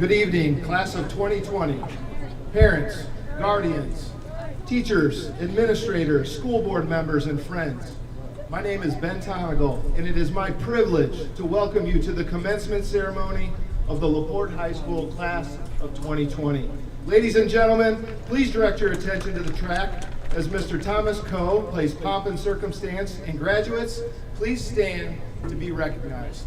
Good evening, class of 2020, parents, guardians, teachers, administrators, school board members, and friends. My name is Ben Tonigal, and it is my privilege to welcome you to the commencement ceremony of the LaPorte High School class of 2020. Ladies and gentlemen, please direct your attention to the track as Mr. Thomas Coe plays Pomp and Circumstance, and graduates, please stand to be recognized.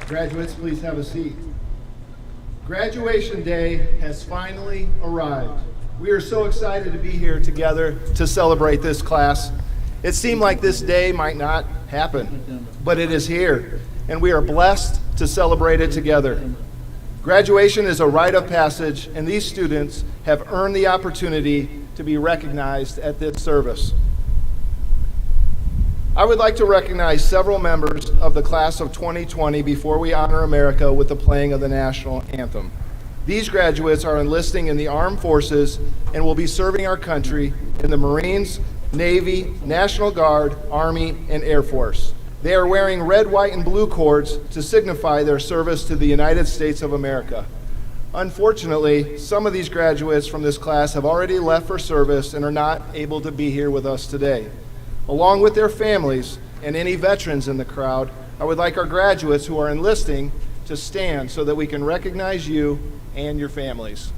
Graduates, please have a seat. Graduation day has finally arrived. We are so excited to be here together to celebrate this class. It seemed like this day might not happen, but it is here, and we are blessed to celebrate it together. Graduation is a rite of passage, and these students have earned the opportunity to be recognized at this service. I would like to recognize several members of the class of 2020 before we honor America with the playing of the national anthem. These graduates are enlisting in the armed forces and will be serving our country in the Marines, Navy, National Guard, Army, and Air Force. They are wearing red, white, and blue cords to signify their service to the United States of America. Unfortunately, some of these graduates from this class have already left for service and are not able to be here with us today. Along with their families and any veterans in the crowd, I would like our graduates who are enlisting to stand so that we can recognize you and your families.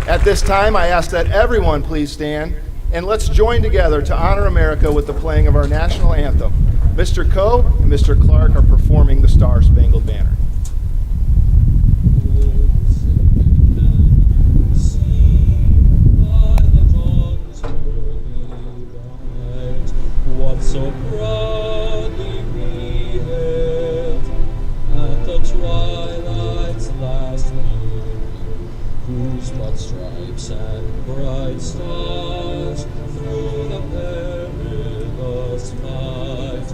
At this time, I ask that everyone please stand, and let's join together to honor America with the playing of our national anthem. Mr. Coe and Mr. Clark are performing the Star-Spangled Banner. What so proudly we hailed at the twilight's last noon, whose broad stripes and bright stars through the perilous fight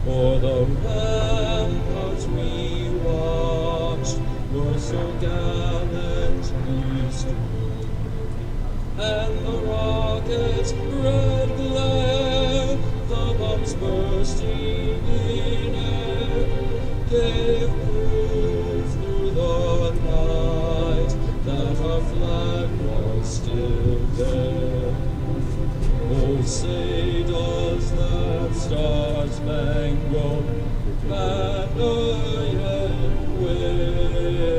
o'er the ramparts we watched were so gallantly strewn, and the rockets' red glare, the bombs bursting in air, gave proof through the night that our flag was still there. Oh, say does that star-spangled banner yet wave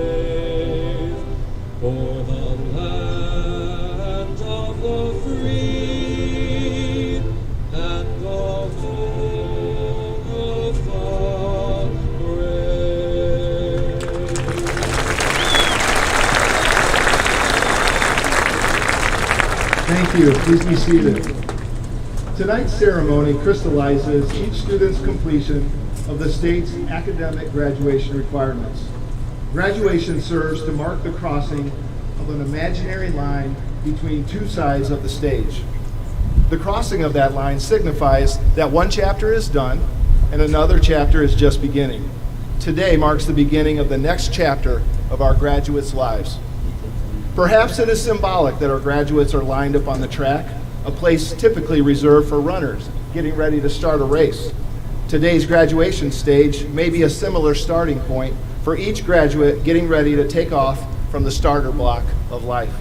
o'er the land of the free and the home of the brave? Thank you. Please be seated. Tonight's ceremony crystallizes each student's completion of the state's academic graduation requirements. Graduation serves to mark the crossing of an imaginary line between two sides of the stage. The crossing of that line signifies that one chapter is done and another chapter is just beginning. Today marks the beginning of the next chapter of our graduates' lives. Perhaps it is symbolic that our graduates are lined up on the track, a place typically reserved for runners, getting ready to start a race. Today's graduation stage may be a similar starting point for each graduate getting ready to take off from the starter block of life.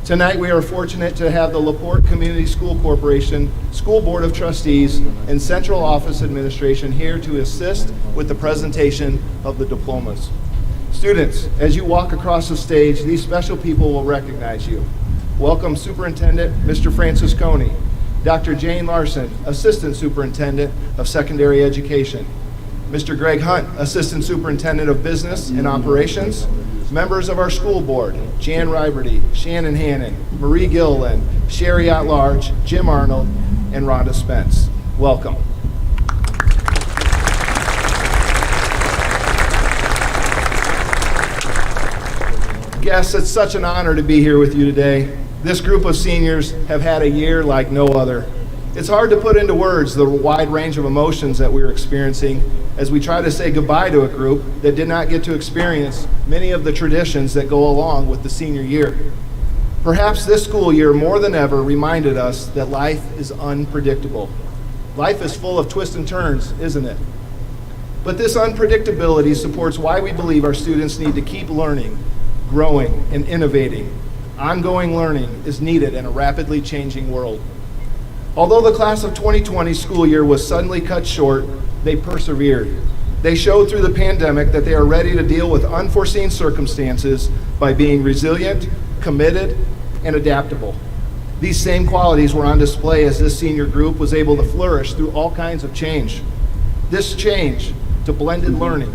Tonight, we are fortunate to have the LaPorte Community School Corporation School Board of Trustees and Central Office Administration here to assist with the presentation of the diplomas. Students, as you walk across the stage, these special people will recognize you. Welcome Superintendent Mr. Francis Coney, Dr. Jane Larson, Assistant Superintendent of Secondary Education, Mr. Greg Hunt, Assistant Superintendent of Business and Operations, members of our school board, Jan Riberty, Shannon Hannon, Marie Gilliland, Sherry At-Large, Jim Arnold, and Rhonda Spence. Welcome. Guests, it's such an honor to be here with you today. This group of seniors have had a year like no other. It's hard to put into words the wide range of emotions that we're experiencing as we try to say goodbye to a group that did not get to experience many of the traditions that go along with the senior year. Perhaps this school year more than ever reminded us that life is unpredictable. Life is full of twists and turns, isn't it? But this unpredictability supports why we believe our students need to keep learning, growing, and innovating. Ongoing learning is needed in a rapidly changing world. Although the class of 2020 school year was suddenly cut short, they persevered. They showed through the pandemic that they are ready to deal with unforeseen circumstances by being resilient, committed, and adaptable. These same qualities were on display as this senior group was able to flourish through all kinds of change. This change to blended learning,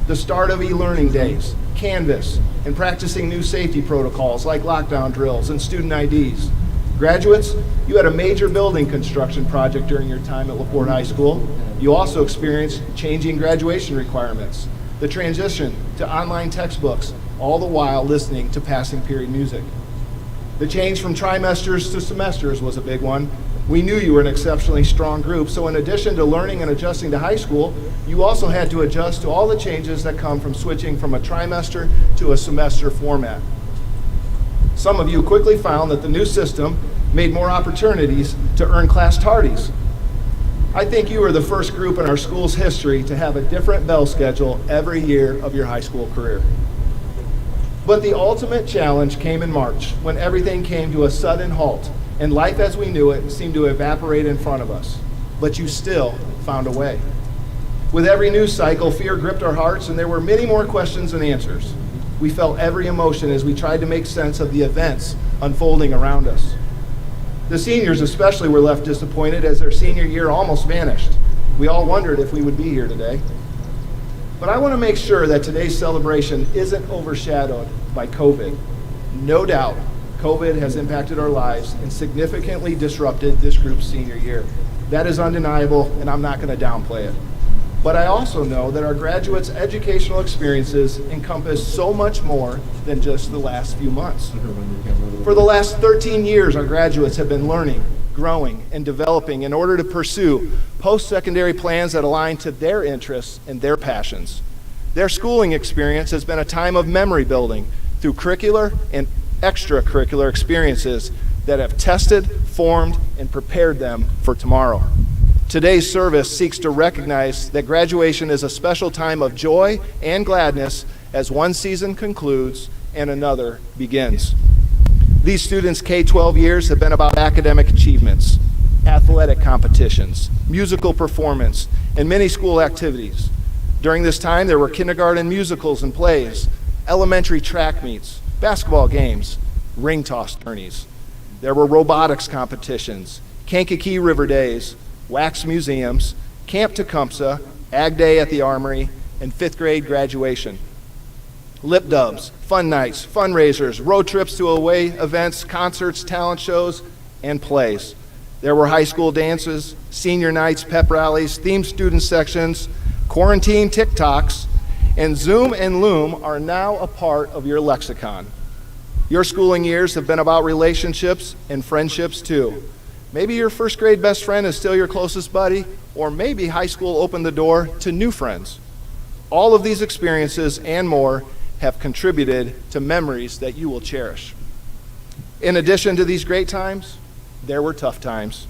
the start of e-learning days, Canvas, and practicing new safety protocols like lockdown drills and student IDs. Graduates, you had a major building construction project during your time at LaPorte High School. You also experienced changing graduation requirements, the transition to online textbooks, all the while listening to passing period music. The change from trimesters to semesters was a big one. We knew you were an exceptionally strong group, so in addition to learning and adjusting to high school, you also had to adjust to all the changes that come from switching from a trimester to a semester format. Some of you quickly found that the new system made more opportunities to earn class tardies. I think you were the first group in our school's history to have a different bell schedule every year of your high school career. But the ultimate challenge came in March, when everything came to a sudden halt, and life as we knew it seemed to evaporate in front of us. But you still found a way. With every news cycle, fear gripped our hearts, and there were many more questions than answers. We felt every emotion as we tried to make sense of the events unfolding around us. The seniors especially were left disappointed as their senior year almost vanished. We all wondered if we would be here today. But I want to make sure that today's celebration isn't overshadowed by COVID. No doubt, COVID has impacted our lives and significantly disrupted this group's senior year. That is undeniable, and I'm not going to downplay it. But I also know that our graduates' educational experiences encompass so much more than just the last few months. For the last 13 years, our graduates have been learning, growing, and developing in order to pursue post-secondary plans that align to their interests and their passions. Their schooling experience has been a time of memory building through curricular and extracurricular experiences that have tested, formed, and prepared them for tomorrow. Today's service seeks to recognize that graduation is a special time of joy and gladness as one season concludes and another begins. These students' K-12 years have been about academic achievements, athletic competitions, musical performance, and many school activities. During this time, there were kindergarten musicals and plays, elementary track meets, basketball games, ring toss tourneys. There were robotics competitions, Kankakee River Days, wax museums, Camp Tecumseh, Ag Day at the Armory, and 5th grade graduation. Lip dubs, fun nights, fundraisers, road trips to away events, concerts, talent shows, and plays. There were high school dances, senior nights, pep rallies, themed student sections, quarantine TikToks, and Zoom and Loom are now a part of your lexicon. Your schooling years have been about relationships and friendships too. Maybe your first grade best friend is still your closest buddy, or maybe high school opened the door to new friends. All of these experiences and more have contributed to memories that you will cherish. In addition to these great times, there were tough times.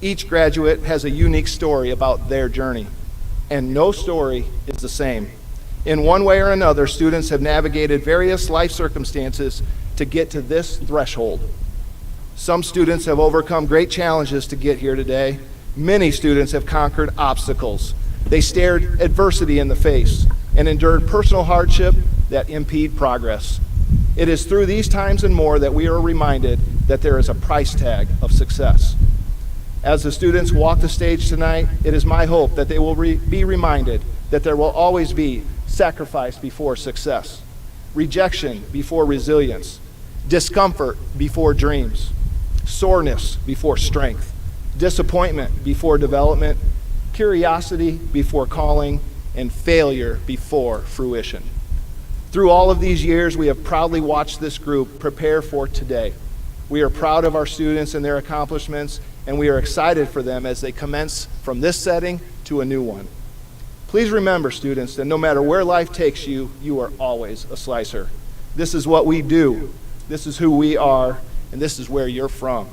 Each graduate has a unique story about their journey, and no story is the same. In one way or another, students have navigated various life circumstances to get to this threshold. Some students have overcome great challenges to get here today. Many students have conquered obstacles. They stared adversity in the face and endured personal hardship that impede progress. It is through these times and more that we are reminded that there is a price tag of success. As the students walk the stage tonight, it is my hope that they will be reminded that there will always be sacrifice before success, rejection before resilience, discomfort before dreams, soreness before strength, disappointment before development, curiosity before calling, and failure before fruition. Through all of these years, we have proudly watched this group prepare for today. We are proud of our students and their accomplishments, and we are excited for them as they commence from this setting to a new one. Please remember, students, that no matter where life takes you, you are always a slicer. This is what we do, this is who we are, and this is where you're from.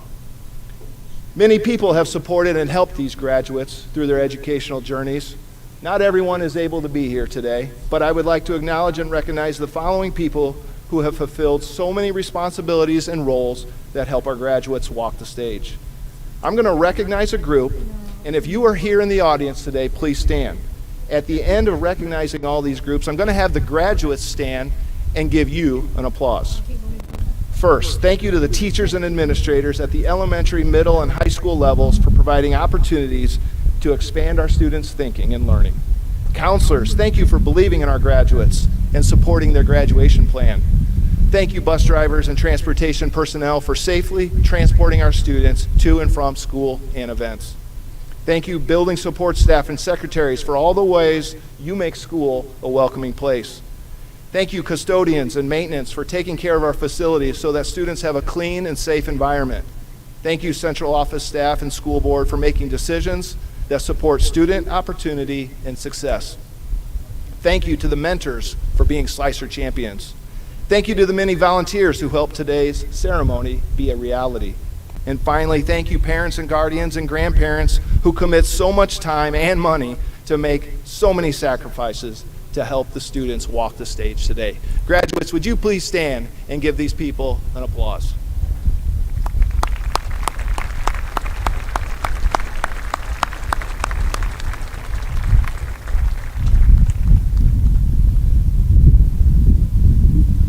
Many people have supported and helped these graduates through their educational journeys. Not everyone is able to be here today, but I would like to acknowledge and recognize the following people who have fulfilled so many responsibilities and roles that help our graduates walk the stage. I'm going to recognize a group, and if you are here in the audience today, please stand. At the end of recognizing all these groups, I'm going to have the graduates stand and give you an applause. First, thank you to the teachers and administrators at the elementary, middle, and high school levels for providing opportunities to expand our students' thinking and learning. Counselors, thank you for believing in our graduates and supporting their graduation plan. Thank you, bus drivers and transportation personnel, for safely transporting our students to and from school and events. Thank you, building support staff and secretaries, for all the ways you make school a welcoming place. Thank you, custodians and maintenance, for taking care of our facilities so that students have a clean and safe environment. Thank you, central office staff and school board, for making decisions that support student opportunity and success. Thank you to the mentors for being Slicer champions. Thank you to the many volunteers who helped today's ceremony be a reality. And finally, thank you, parents and guardians and grandparents who commit so much time and money to make so many sacrifices to help the students walk the stage today. Graduates, would you please stand and give these people an applause?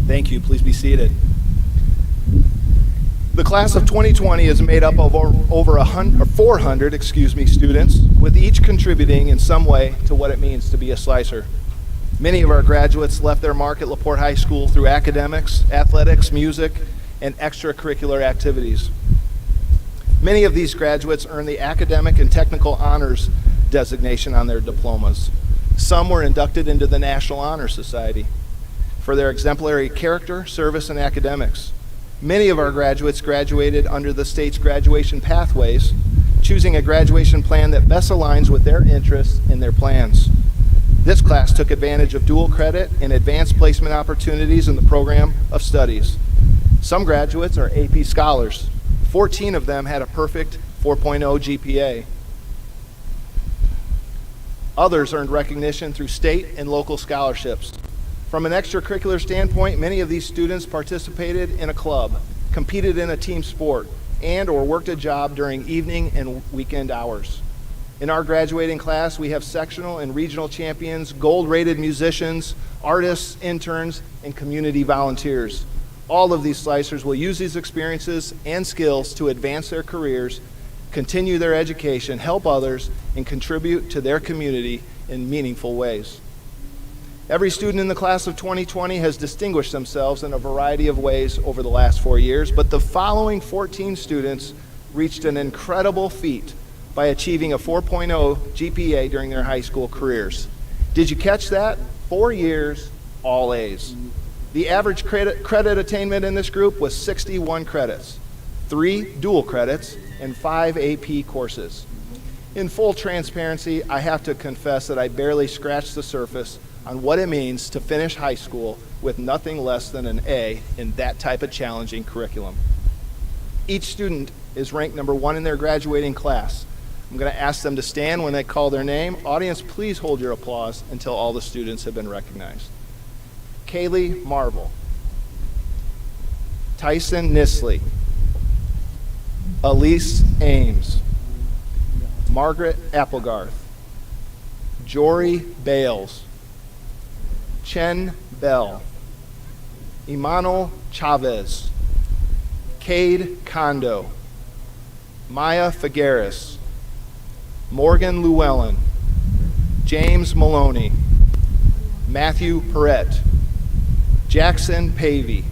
Thank you. Please be seated. The class of 2020 is made up of over 400 students, with each contributing in some way to what it means to be a slicer. Many of our graduates left their mark at LaPorte High School through academics, athletics, music, and extracurricular activities. Many of these graduates earned the academic and technical honors designation on their diplomas. Some were inducted into the National Honor Society for their exemplary character, service, and academics. Many of our graduates graduated under the state's graduation pathways, choosing a graduation plan that best aligns with their interests and their plans. This class took advantage of dual credit and advanced placement opportunities in the program of studies. Some graduates are AP scholars. 14 of them had a perfect 4.0 GPA. Others earned recognition through state and local scholarships. From an extracurricular standpoint, many of these students participated in a club, competed in a team sport, and/or worked a job during evening and weekend hours. In our graduating class, we have sectional and regional champions, gold-rated musicians, artists, interns, and community volunteers. All of these slicers will use these experiences and skills to advance their careers, continue their education, help others, and contribute to their community in meaningful ways. Every student in the class of 2020 has distinguished themselves in a variety of ways over the last 4 years, but the following 14 students reached an incredible feat by achieving a 4.0 GPA during their high school careers. Did you catch that? 4 years, all A's. The average credit attainment in this group was 61 credits, 3 dual credits, and 5 AP courses. In full transparency, I have to confess that I barely scratched the surface on what it means to finish high school with nothing less than an A in that type of challenging curriculum. Each student is ranked number 1 in their graduating class, I'm going to ask them to stand when they call their name. Audience, please hold your applause until all the students have been recognized. Kaylee Marvel. Tyson Nisley. Elise Ames. Margaret Applegarth. Jory Bales. Chen Bell. Emmanuel Chavez. Cade Kondo. Maya Figueres. Morgan Llewellyn. James Maloney. Matthew Perrette. Jackson Pavey.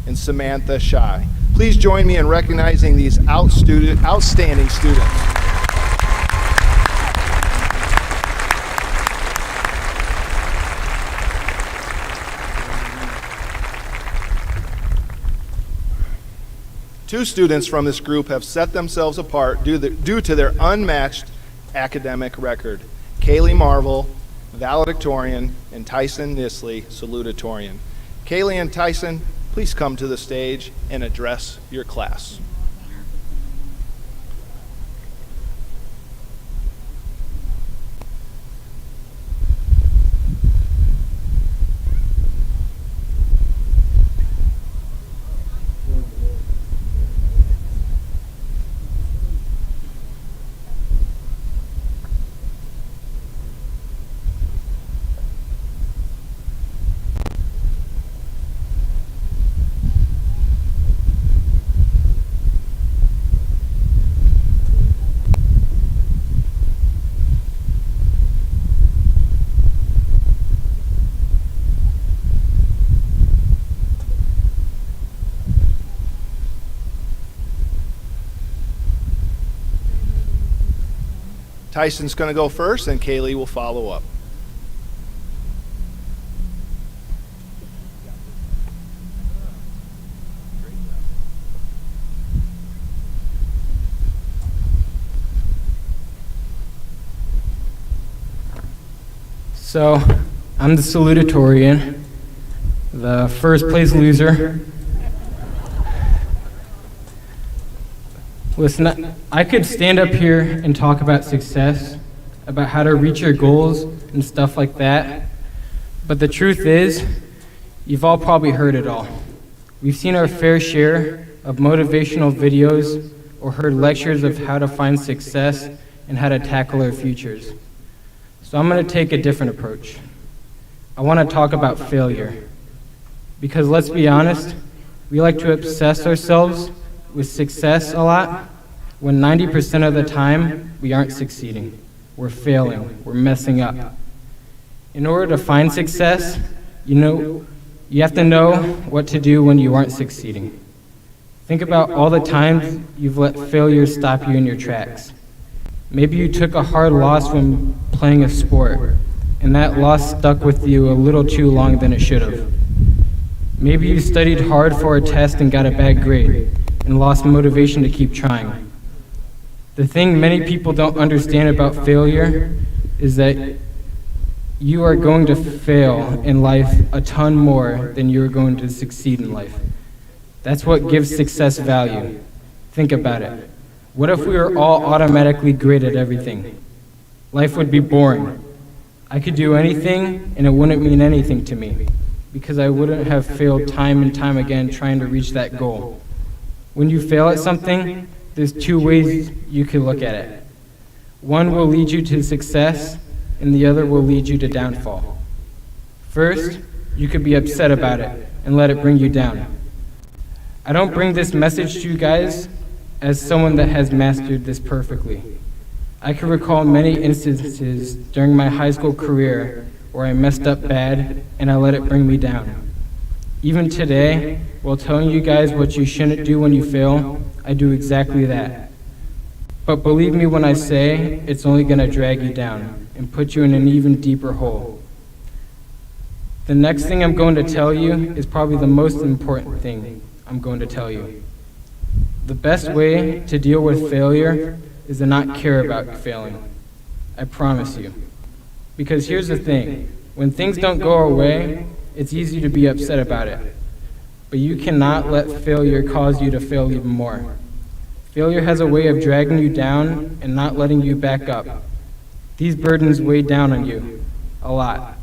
And Samantha Shy. Please join me in recognizing these outstanding students. Two students from this group have set themselves apart due to their unmatched academic record. Kaylee Marvel, valedictorian, and Tyson Nisley, salutatorian. Kaylee and Tyson, please come to the stage and address your class. Tyson's going to go first, and Kaylee will follow up. So, I'm the salutatorian, the first place loser. Listen, I could stand up here and talk about success, about how to reach your goals and stuff like that, but the truth is, you've all probably heard it all. We've seen our fair share of motivational videos or heard lectures of how to find success and how to tackle our futures. So I'm going to take a different approach. I want to talk about failure. Because let's be honest, we like to obsess ourselves with success a lot, when 90% of the time, we aren't succeeding. We're failing, we're messing up. In order to find success, you have to know what to do when you aren't succeeding. Think about all the times you've let failure stop you in your tracks. Maybe you took a hard loss when playing a sport, and that loss stuck with you a little too long than it should have. Maybe you studied hard for a test and got a bad grade, and lost motivation to keep trying. The thing many people don't understand about failure is that you are going to fail in life a ton more than you're going to succeed in life. That's what gives success value. Think about it. What if we were all automatically great at everything? Life would be boring. I could do anything and it wouldn't mean anything to me because I wouldn't have failed time and time again trying to reach that goal. When you fail at something, there's two ways you can look at it. One will lead you to success, and the other will lead you to downfall. First, you could be upset about it and let it bring you down. I don't bring this message to you guys as someone that has mastered this perfectly. I can recall many instances during my high school career where I messed up bad and I let it bring me down. Even today, while telling you guys what you shouldn't do when you fail, I do exactly that. But believe me when I say it's only going to drag you down and put you in an even deeper hole. The next thing I'm going to tell you is probably the most important thing I'm going to tell you. The best way to deal with failure is to not care about failing. I promise you. Because here's the thing, when things don't go our way, it's easy to be upset about it. But you cannot let failure cause you to fail even more. Failure has a way of dragging you down and not letting you back up. These burdens weigh down on you a lot.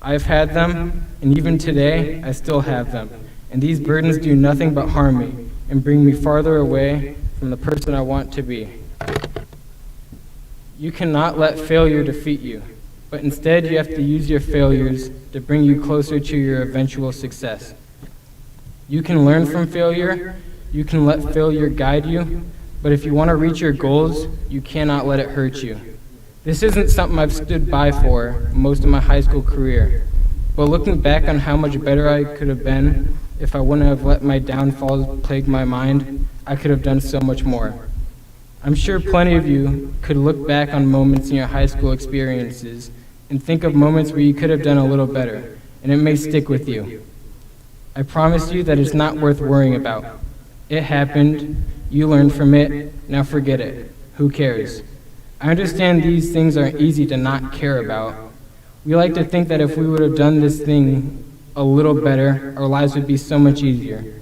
I've had them, and even today, I still have them. And these burdens do nothing but harm me and bring me farther away from the person I want to be. You cannot let failure defeat you, but instead you have to use your failures to bring you closer to your eventual success. You can learn from failure, you can let failure guide you, but if you want to reach your goals, you cannot let it hurt you. This isn't something I've stood by for most of my high school career, but looking back on how much better I could have been if I wouldn't have let my downfalls plague my mind, I could have done so much more. I'm sure plenty of you could look back on moments in your high school experiences and think of moments where you could have done a little better, and it may stick with you. I promise you that it's not worth worrying about. It happened, you learned from it, now forget it. Who cares? I understand these things aren't easy to not care about. We like to think that if we would have done this thing a little better, our lives would be so much easier.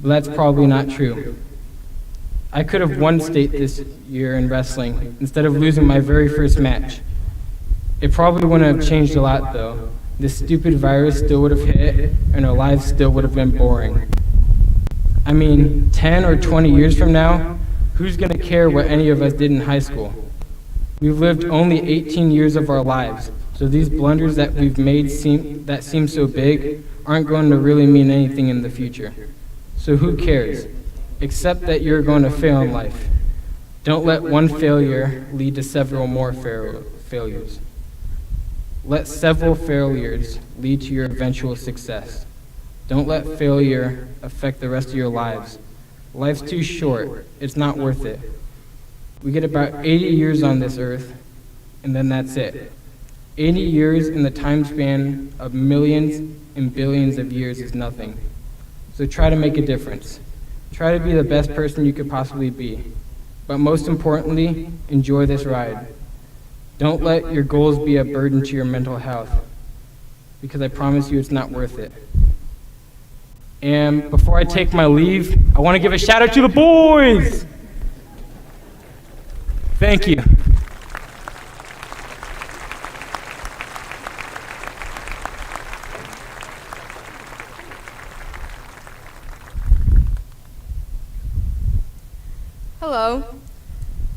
But that's probably not true. I could have won state this year in wrestling instead of losing my very first match. It probably wouldn't have changed a lot, though. This stupid virus still would have hit, and our lives still would have been boring. I mean, 10 or 20 years from now, who's going to care what any of us did in high school? We've lived only 18 years of our lives, so these blunders that we've made that seem so big aren't going to really mean anything in the future. So who cares? Except that you're going to fail in life. Don't let one failure lead to several more failures. Let several failures lead to your eventual success. Don't let failure affect the rest of your lives. Life's too short. It's not worth it. We get about 80 years on this earth, and then that's it. 80 years in the time span of millions and billions of years is nothing. So try to make a difference. Try to be the best person you could possibly be. But most importantly, enjoy this ride. Don't let your goals be a burden to your mental health, because I promise you it's not worth it. And before I take my leave, I want to give a shout out to the boys! Thank you. Hello.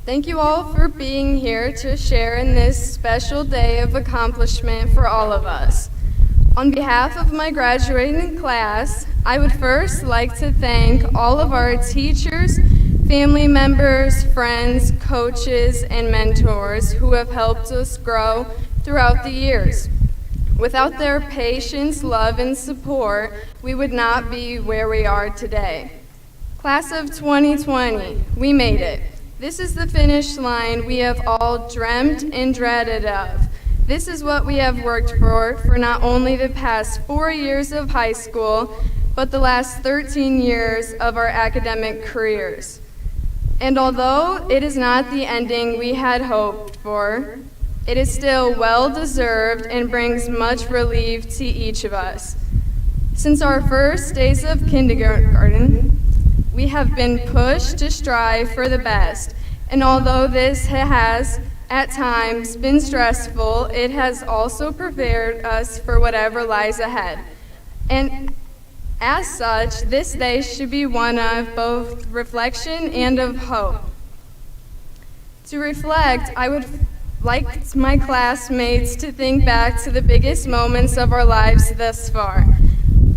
Thank you all for being here to share in this special day of accomplishment for all of us. On behalf of my graduating class, I would first like to thank all of our teachers, family members, friends, coaches, and mentors who have helped us grow throughout the years. Without their patience, love, and support, we would not be where we are today. Class of 2020, we made it. This is the finish line we have all dreamt and dreaded of. This is what we have worked for not only the past 4 years of high school, but the last 13 years of our academic careers. And although it is not the ending we had hoped for, it is still well-deserved and brings much relief to each of us. Since our first days of kindergarten, we have been pushed to strive for the best, and although this has, at times, been stressful, it has also prepared us for whatever lies ahead. And as such, this day should be one of both reflection and of hope. To reflect, I would like my classmates to think back to the biggest moments of our lives thus far.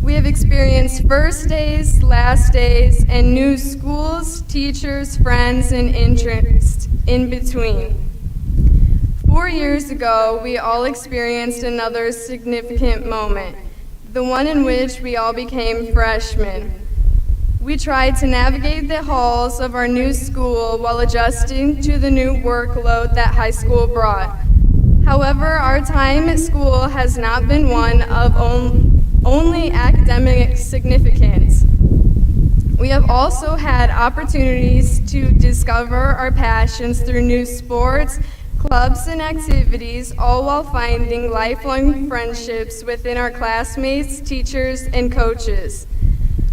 We have experienced first days, last days, and new schools, teachers, friends, and interests in between. 4 years ago, we all experienced another significant moment, the one in which we all became freshmen. We tried to navigate the halls of our new school while adjusting to the new workload that high school brought. However, our time at school has not been one of only academic significance. We have also had opportunities to discover our passions through new sports, clubs, and activities, all while finding lifelong friendships within our classmates, teachers, and coaches.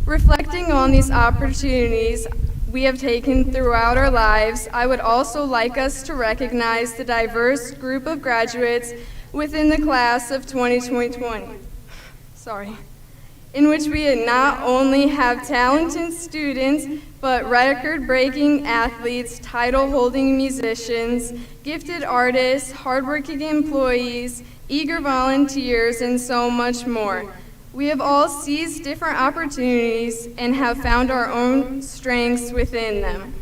Reflecting on these opportunities, we have taken throughout our lives, I would also like us to recognize the diverse group of graduates within the class of 2020. In which we not only have talented students, but record-breaking athletes, title-holding musicians, gifted artists, hardworking employees, eager volunteers, and so much more. We have all seized different opportunities and have found our own strengths within them.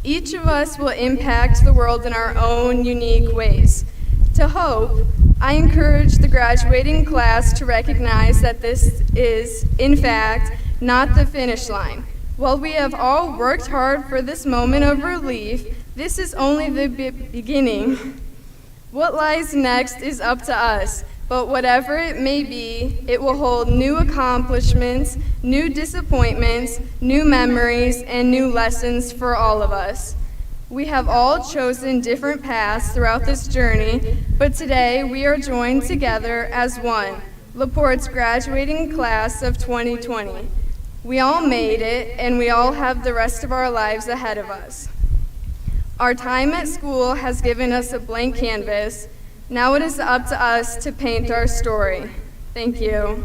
Each of us will impact the world in our own unique ways. To hope, I encourage the graduating class to recognize that this is, in fact, not the finish line. While we have all worked hard for this moment of relief, this is only the beginning. What lies next is up to us, but whatever it may be, it will hold new accomplishments, new disappointments, new memories, and new lessons for all of us. We have all chosen different paths throughout this journey, but today we are joined together as one, LaPorte's graduating class of 2020. We all made it, and we all have the rest of our lives ahead of us. Our time at school has given us a blank canvas. Now it is up to us to paint our story. Thank you.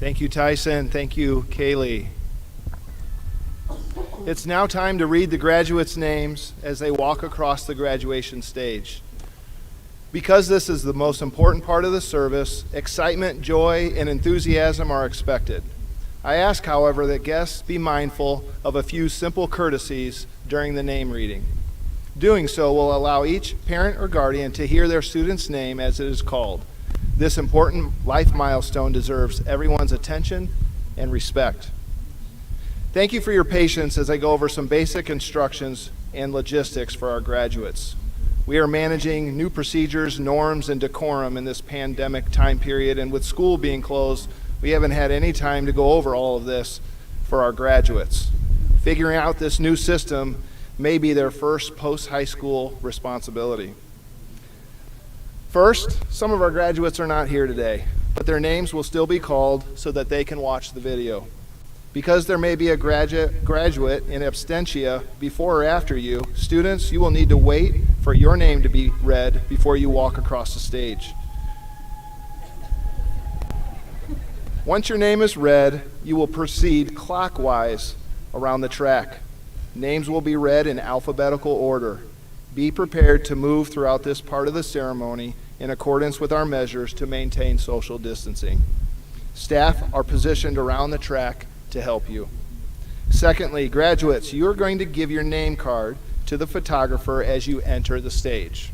Thank you, Tyson. Thank you, Kaylee. It's now time to read the graduates' names as they walk across the graduation stage. Because this is the most important part of the service, excitement, joy, and enthusiasm are expected. I ask, however, that guests be mindful of a few simple courtesies during the name reading. Doing so will allow each parent or guardian to hear their student's name as it is called. This important life milestone deserves everyone's attention and respect. Thank you for your patience as I go over some basic instructions and logistics for our graduates. We are managing new procedures, norms, and decorum in this pandemic time period, and with school being closed, we haven't had any time to go over all of this for our graduates. Figuring out this new system may be their first post-high school responsibility. First, some of our graduates are not here today, but their names will still be called so that they can watch the video. Because there may be a graduate in absentia before or after you, students, you will need to wait for your name to be read before you walk across the stage. Once your name is read, you will proceed clockwise around the track. Names will be read in alphabetical order. Be prepared to move throughout this part of the ceremony in accordance with our measures to maintain social distancing. Staff are positioned around the track to help you. Secondly, graduates, you are going to give your name card to the photographer as you enter the stage.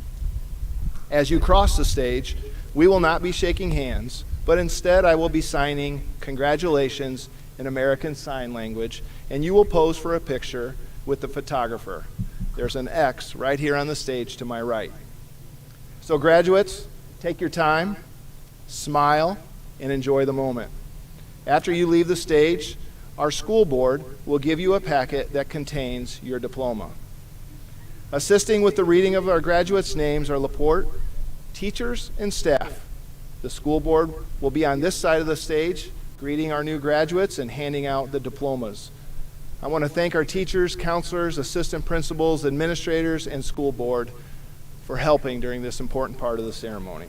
As you cross the stage, we will not be shaking hands, but instead I will be signing congratulations in American Sign Language, and you will pose for a picture with the photographer. There's an X right here on the stage to my right. So graduates, take your time, smile, and enjoy the moment. After you leave the stage, our school board will give you a packet that contains your diploma. Assisting with the reading of our graduates' names are LaPorte teachers and staff. The school board will be on this side of the stage, greeting our new graduates and handing out the diplomas. I want to thank our teachers, counselors, assistant principals, administrators, and school board for helping during this important part of the ceremony.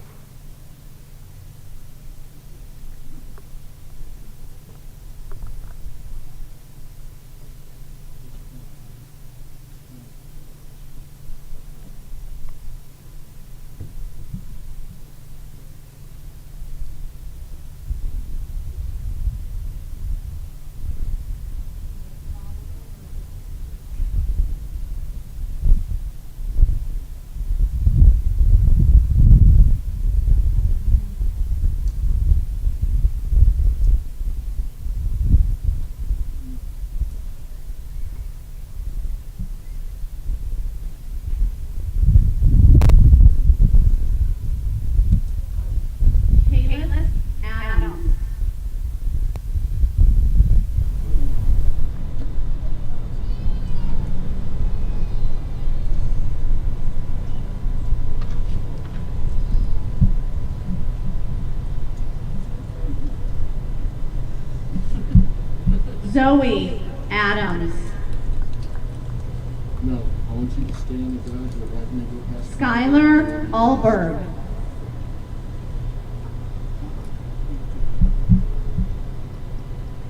Zoe Adams. No, I want you to stay on the graduate right when they go past. Skylar Alberg.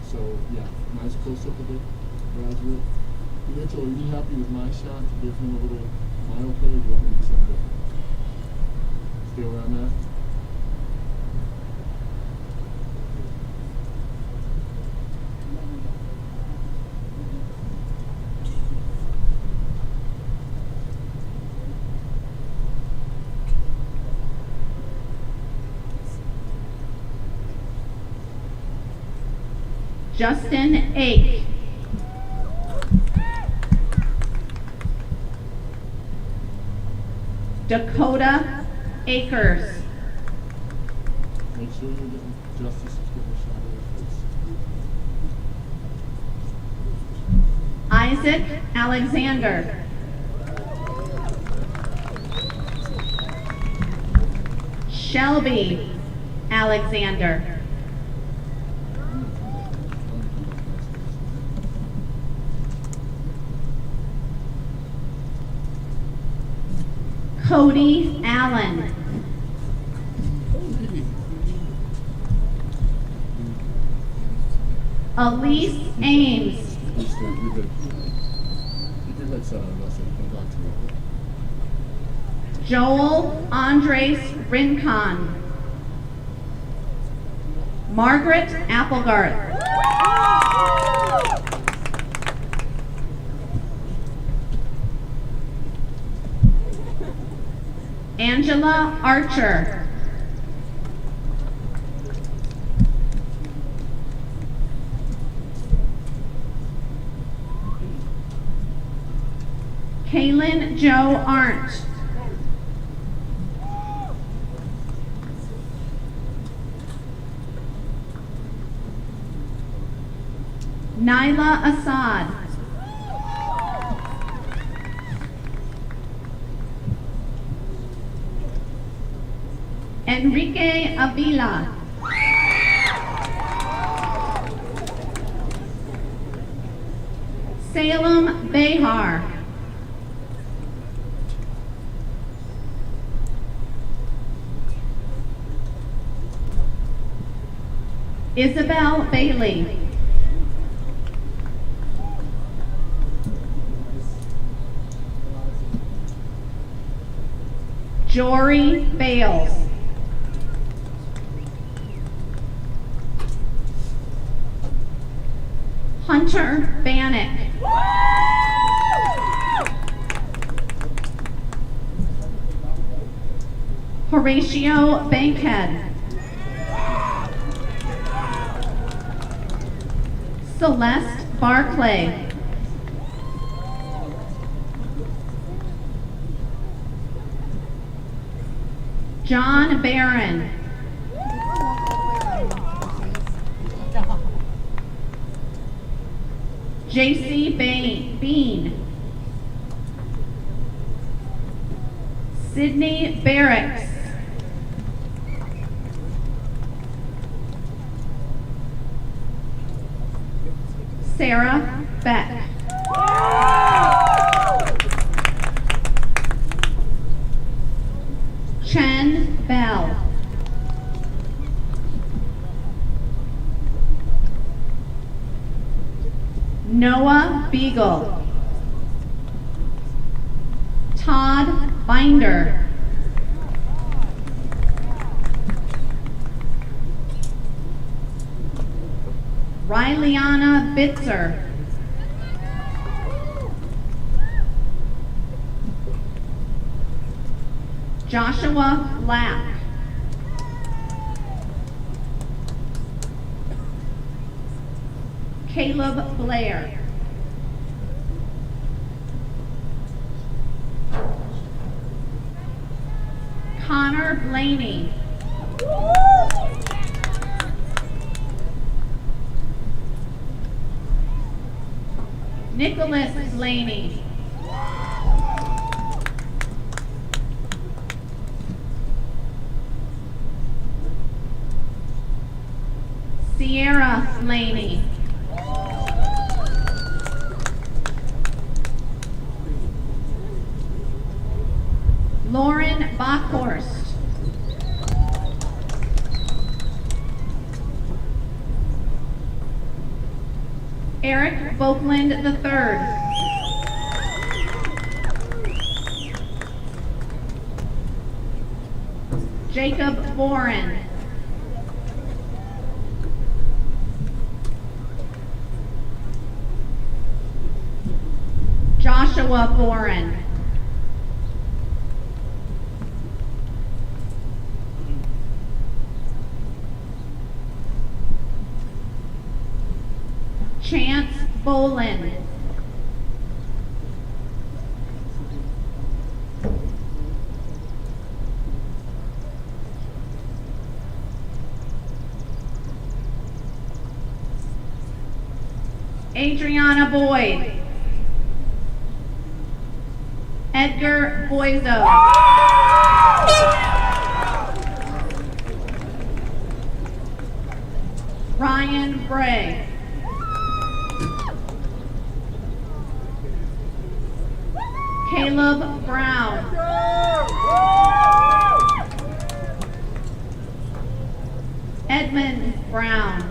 So, yeah, nice close up of the graduate. Mitchell, are you happy with my shot to give him a little mile play, or do you want me to do something different? Stay where I'm at? Justin Ake. Dakota Akers. Make sure you're getting Justice is getting a shot of your face. Isaac Alexander. Shelby Alexander. Cody Allen. Elise Ames. You're good. You're good. Keep your head set on us so we can talk to you. Joel Andres Rincon. Margaret Applegarth. Angela Archer. Kaylin Jo Arndt. Nyla Assad. Enrique Avila. Salem Behar. Isabel Bailey. Jory Bales. Hunter Bannock. Horatio Bankhead. Celeste Barclay. John Barron. J.C. Bean. Sydney Barracks. Sarah Beck. Chen Bell. Noah Beagle. Todd Binder. Rileyana Bitzer. Joshua Lapp. Caleb Blair. Connor Blaney. Nicholas Blaney. Sierra Blaney. Lockhorst. Eric Vokeland III. Jacob Boren. Joshua Boren. Chance Bolin. Adriana Boyd. Edgar Boizo. Ryan Bray. Caleb Brown. Edmund Brown.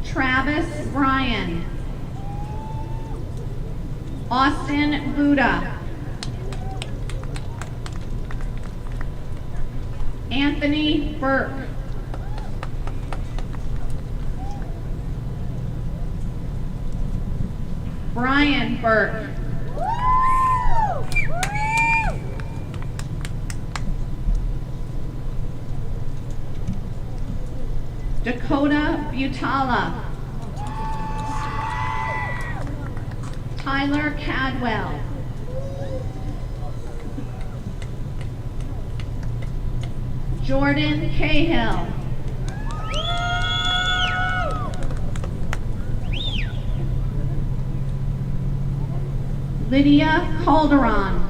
Travis Bryan. Austin Buddha. Anthony Burke. Brian Burke. Dakota Butala. Tyler Cadwell. Jordan Cahill. Lydia Calderon.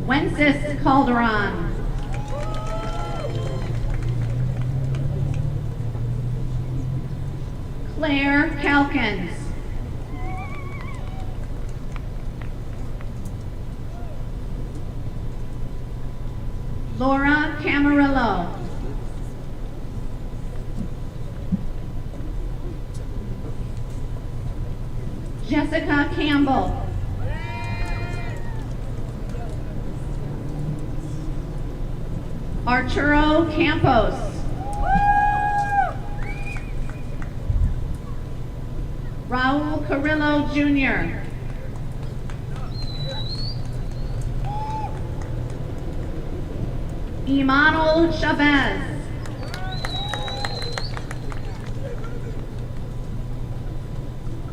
Wences Calderon. Claire Calkins. Laura Camarillo. Jessica Campbell. Arturo Campos. Raul Carrillo Jr. Emmanuel Chavez.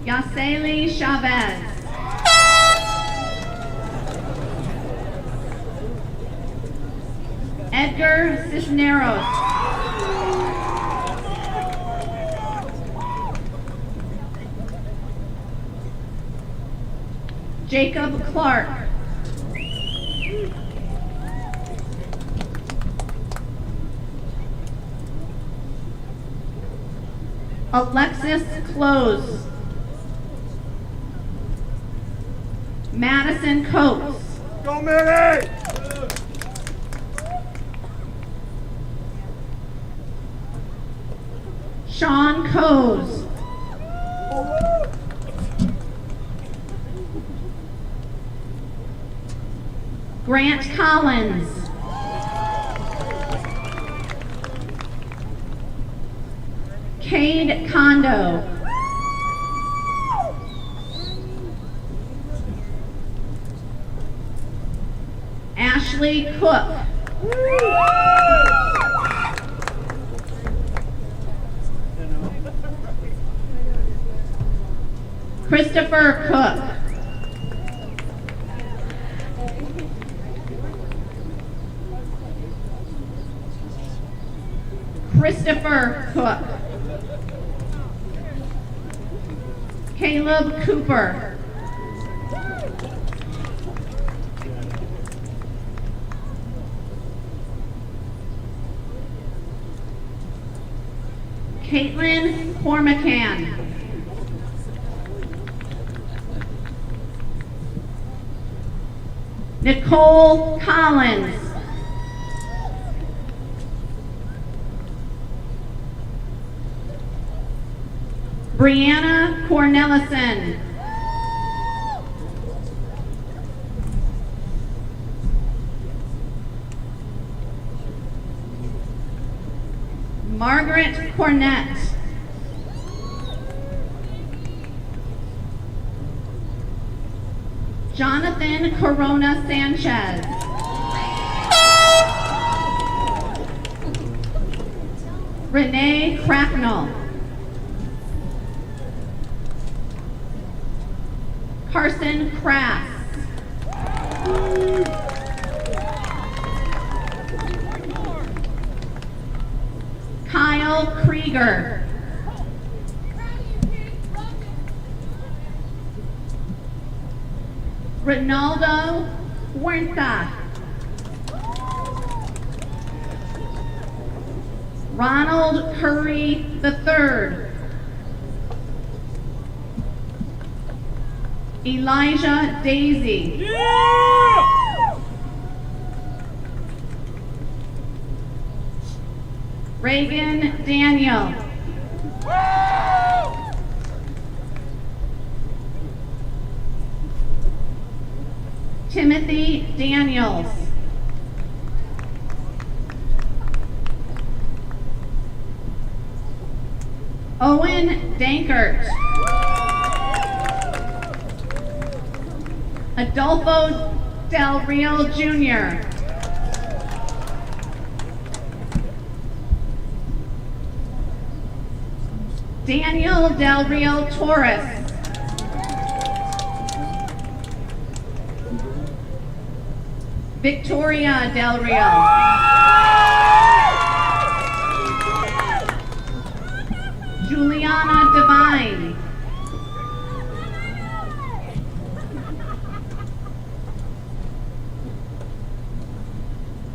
Yaceli Chavez. Edgar Cisneros. Jacob Clark. Alexis Close. Madison Coates. Go, Manny! Sean Coes. Grant Collins. Cade Kondo. Ashley Cook. Christopher Cook. Christopher Cook. Caleb Cooper. Caitlin Cormacan. Nicole Collins. Brianna Cornelison. Margaret Cornett. Jonathan Corona Sanchez. Renee Cracknell. Carson Crass. Kyle Krieger. Ronaldo Huerta. Ronald Curry III. Elijah Daisy. Reagan Daniel. Timothy Daniels. Owen Dankert. Adolfo Del Rio Jr. Daniel Del Rio Torres. Victoria Del Rio. Juliana Devine.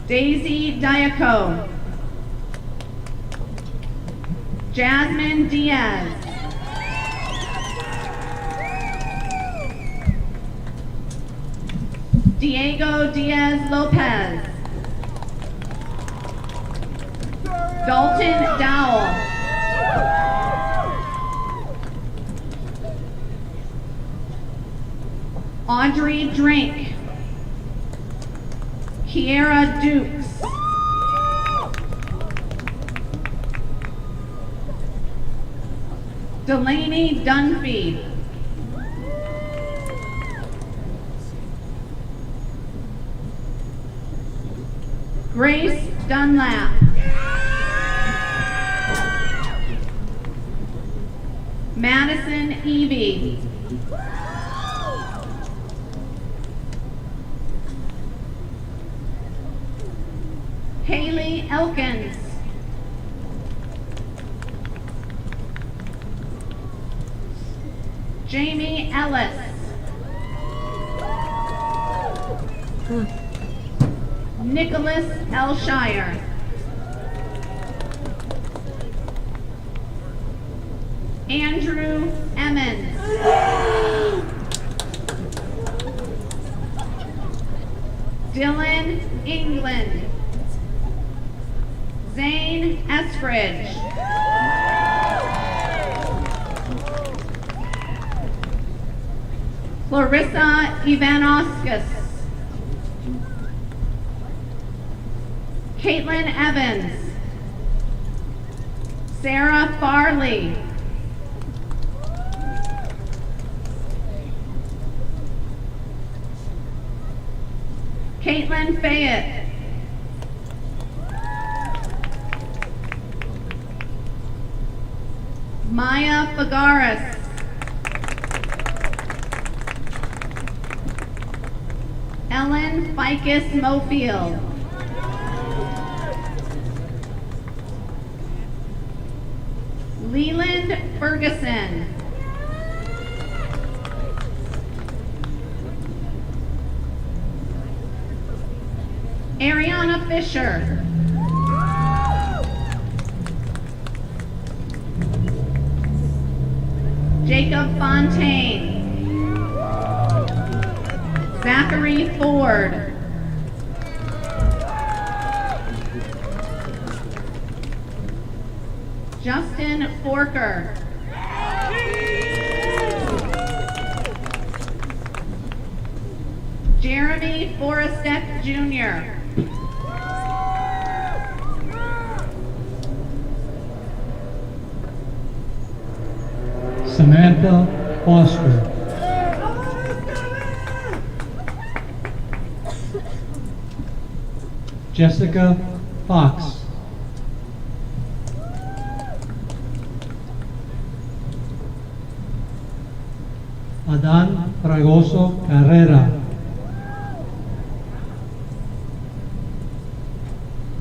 Daisy Diaco. Jasmine Diaz. Diego Diaz Lopez. Dalton Dowell. Audrey Drink. Kiera Dukes. Delaney Dunphy. Grace Dunlap. Madison Evie. Haley Elkins. Jamie Ellis. Nicholas Elshire. Andrew Emmons. Dylan England. Zane Eskridge. Clarissa Ivanoskis. Caitlin Evans. Sarah Farley. Caitlin Fayette. Maya Fagaris. Ellen Ficus Mofield. Leland Ferguson. Ariana Fisher. Jacob Fontaine. Zachary Ford. Justin Forker. Jeremy Forrestek Jr. Samantha Foster. Jessica Fox. Adan Fragoso Carrera.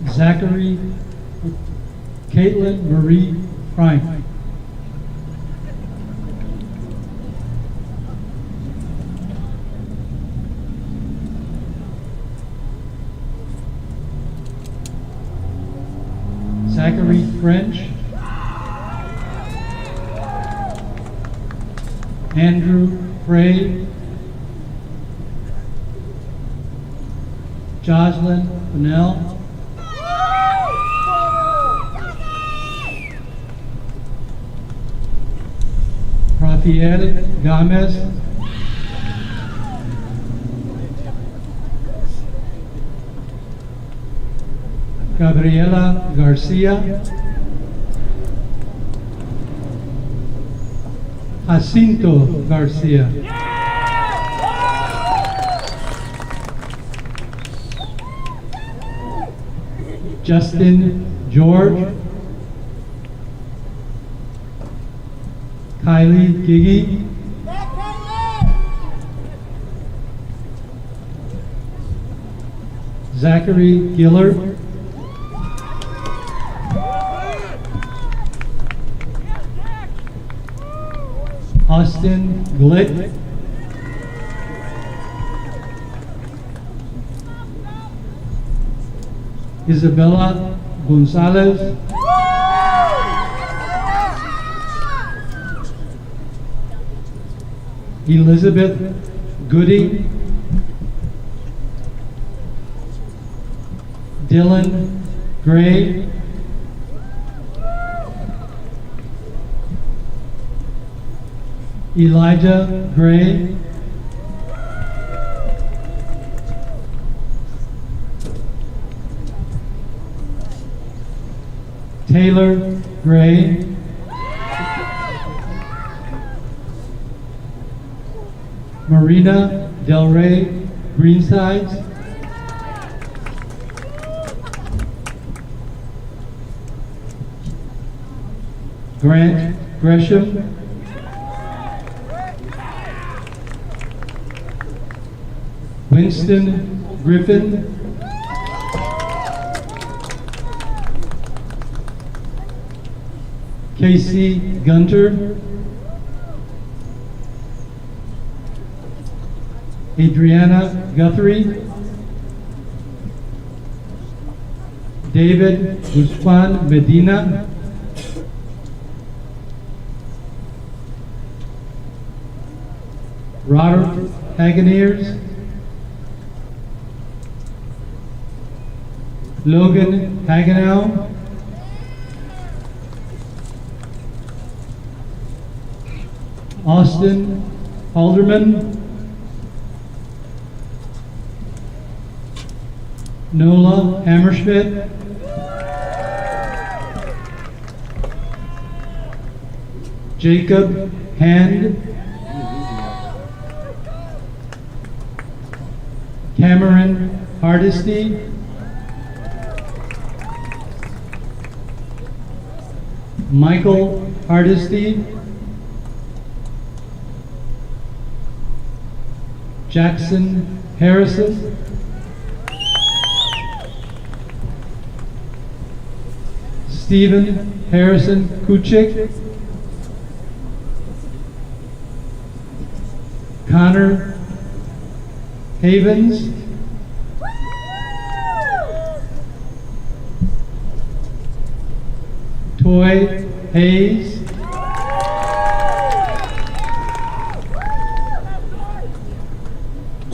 Zachary Caitlin Marie Frank. Zachary French. Andrew Frey. Jocelyn Fennell. Rafael Gomez. Gabriela Garcia. Jacinto Garcia. Justin George. Kylie Giggy. Zachary Gillard. Austin Glick. Isabella Gonzalez. Elizabeth Goody. Dylan Gray. Elijah Gray. Taylor Gray. Marina Del Rey Greensides. Grant Gresham. Winston Griffin. Casey Gunter. Adriana Guthrie. David Guzman Medina. Robert Haganiers. Logan Hagenow. Austin Halderman. Nola Hammerschmidt. Jacob Hand. Cameron Hardesty. Michael Hardesty. Jackson Harrison. Stephen Harrison Kuchik. Connor Havens. Toy Hayes.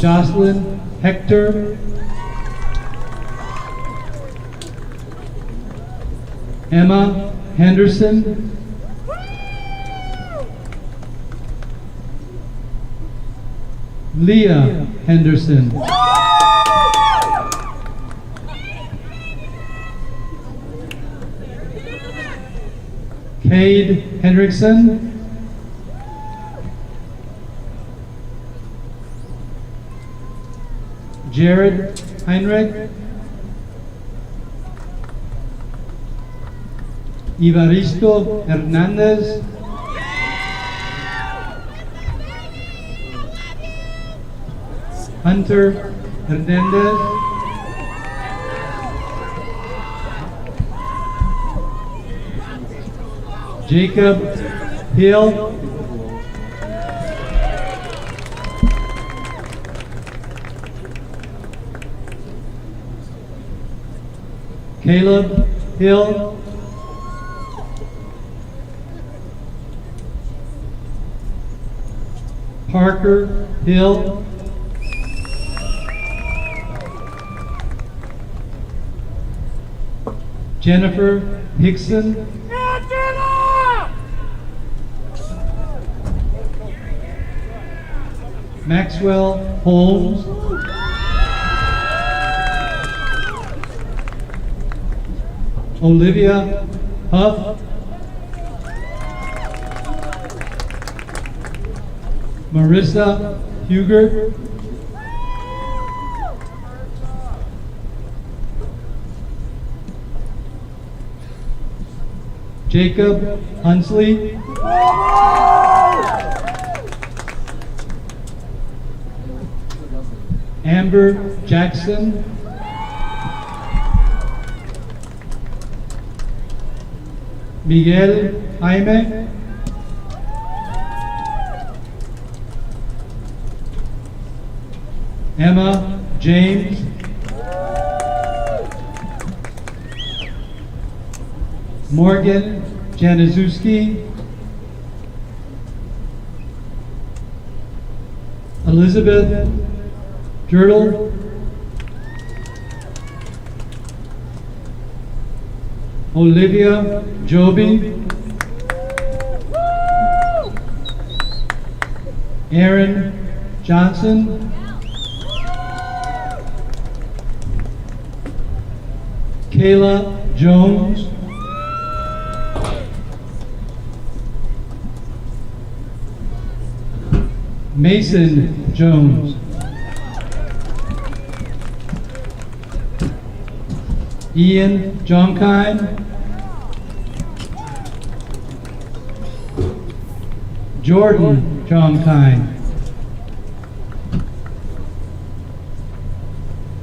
Jocelyn Hector, Emma Henderson, Leah Henderson, Cade Hendrickson, Jared Heinrich, Ivaristo Hernandez, Hunter Hernandez, Jacob Hill, Caleb Hill, Parker Hill, Jennifer Hickson, Maxwell Holmes, Olivia Huff, Marissa Hugert, Jacob Hunsley, Amber Jackson, Miguel Jaime, Emma James, Morgan Januszewski, Elizabeth Girdle, Olivia Joby, Aaron Johnson, Kayla Jones, Mason Jones, Ian Jonkine, Jordan Jonkine,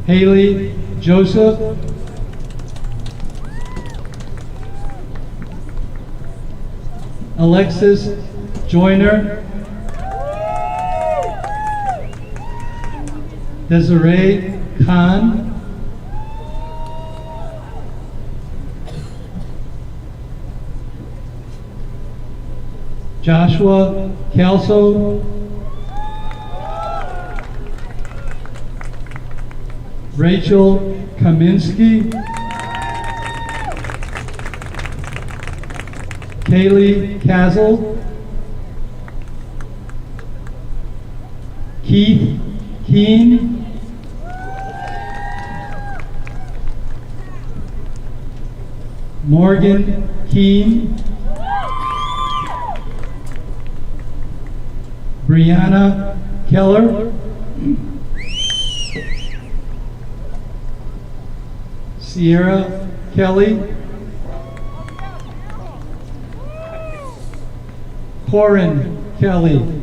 Haley Joseph, Alexis Joyner, Desiree Khan, Joshua Kelso, Rachel Kaminsky, Kaylee Castle, Keith Keen, Morgan Keen, Brianna Keller, Sierra Kelly, Corin Kelly,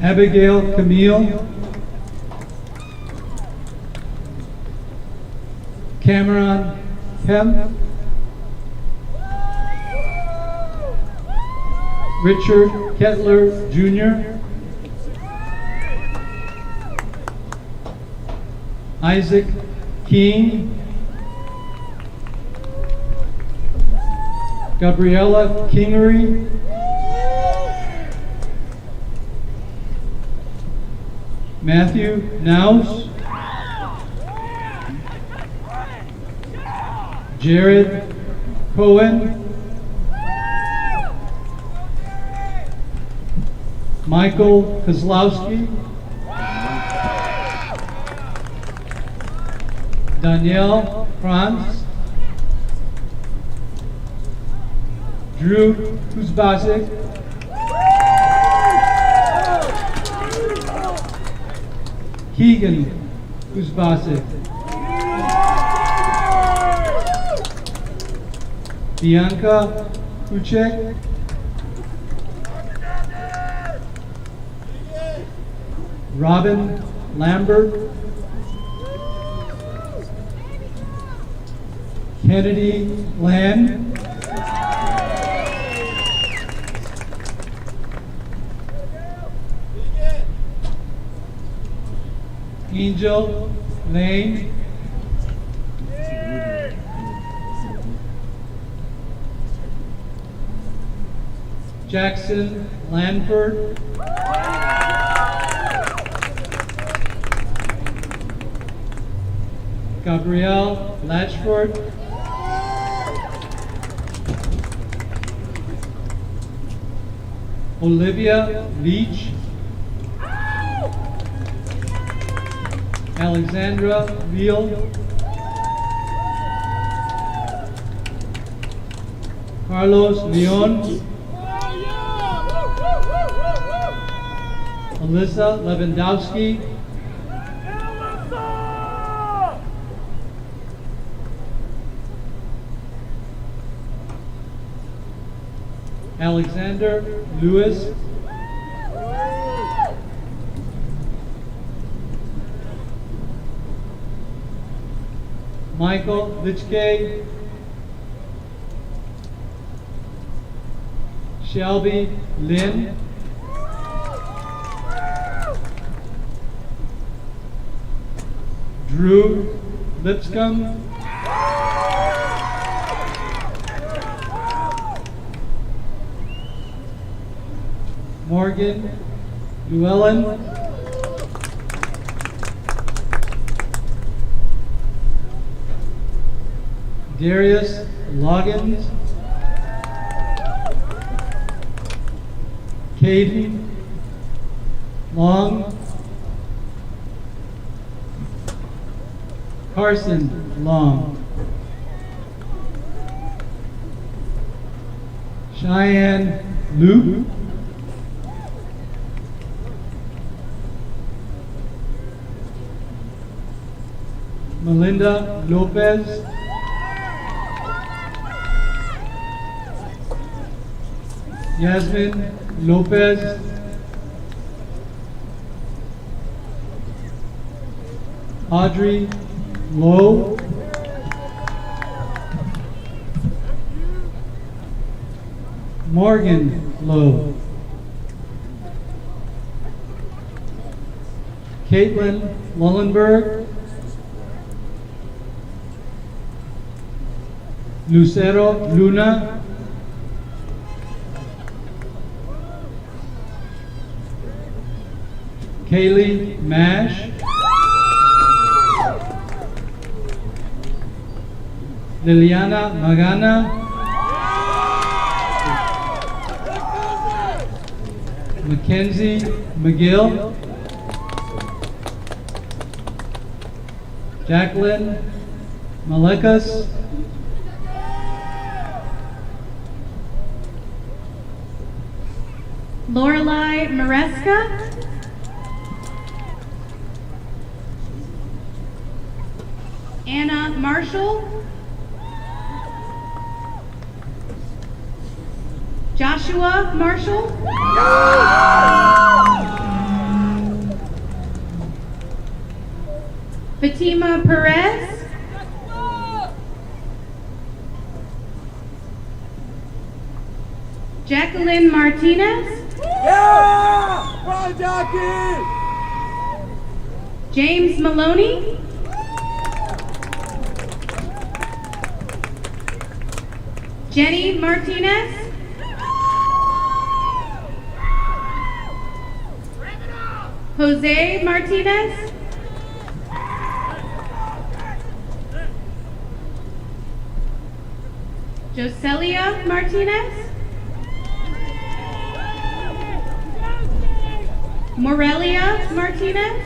Abigail Camille, Cameron Kemp, Richard Kettler Jr., Isaac King, Gabriella Kingery, Matthew Naus, Jared Cohen, Michael Kozlowski, Danielle Franz, Drew Kuzbasik, Keegan Kuzbasik, Bianca Kuchek, Robin Lambert, Kennedy Land, Angel Lane, Jackson Lanford, Gabrielle Latchford, Olivia Leach, Alexandra Veal, Carlos Leon, Alyssa Lewandowski, Alexander Lewis, Michael Litchke, Shelby Lynn, Drew Lipscomb, Morgan Llewellyn, Darius Loggins, Caden Long, Carson Long, Cheyenne Luke, Melinda Lopez, Yasmin Lopez, Audrey Lowe, Morgan Lowe, Caitlin Mullenberg, Lucero Luna, Kaylee Mash, Liliana Magana, Mackenzie McGill, Jacqueline Malekas, Lorelei Maresca, Anna Marshall, Joshua Marshall, Fatima Perez, Jacqueline Martinez, James Maloney, Jenny Martinez, Jose Martinez. Joselia Martinez. Morelia Martinez.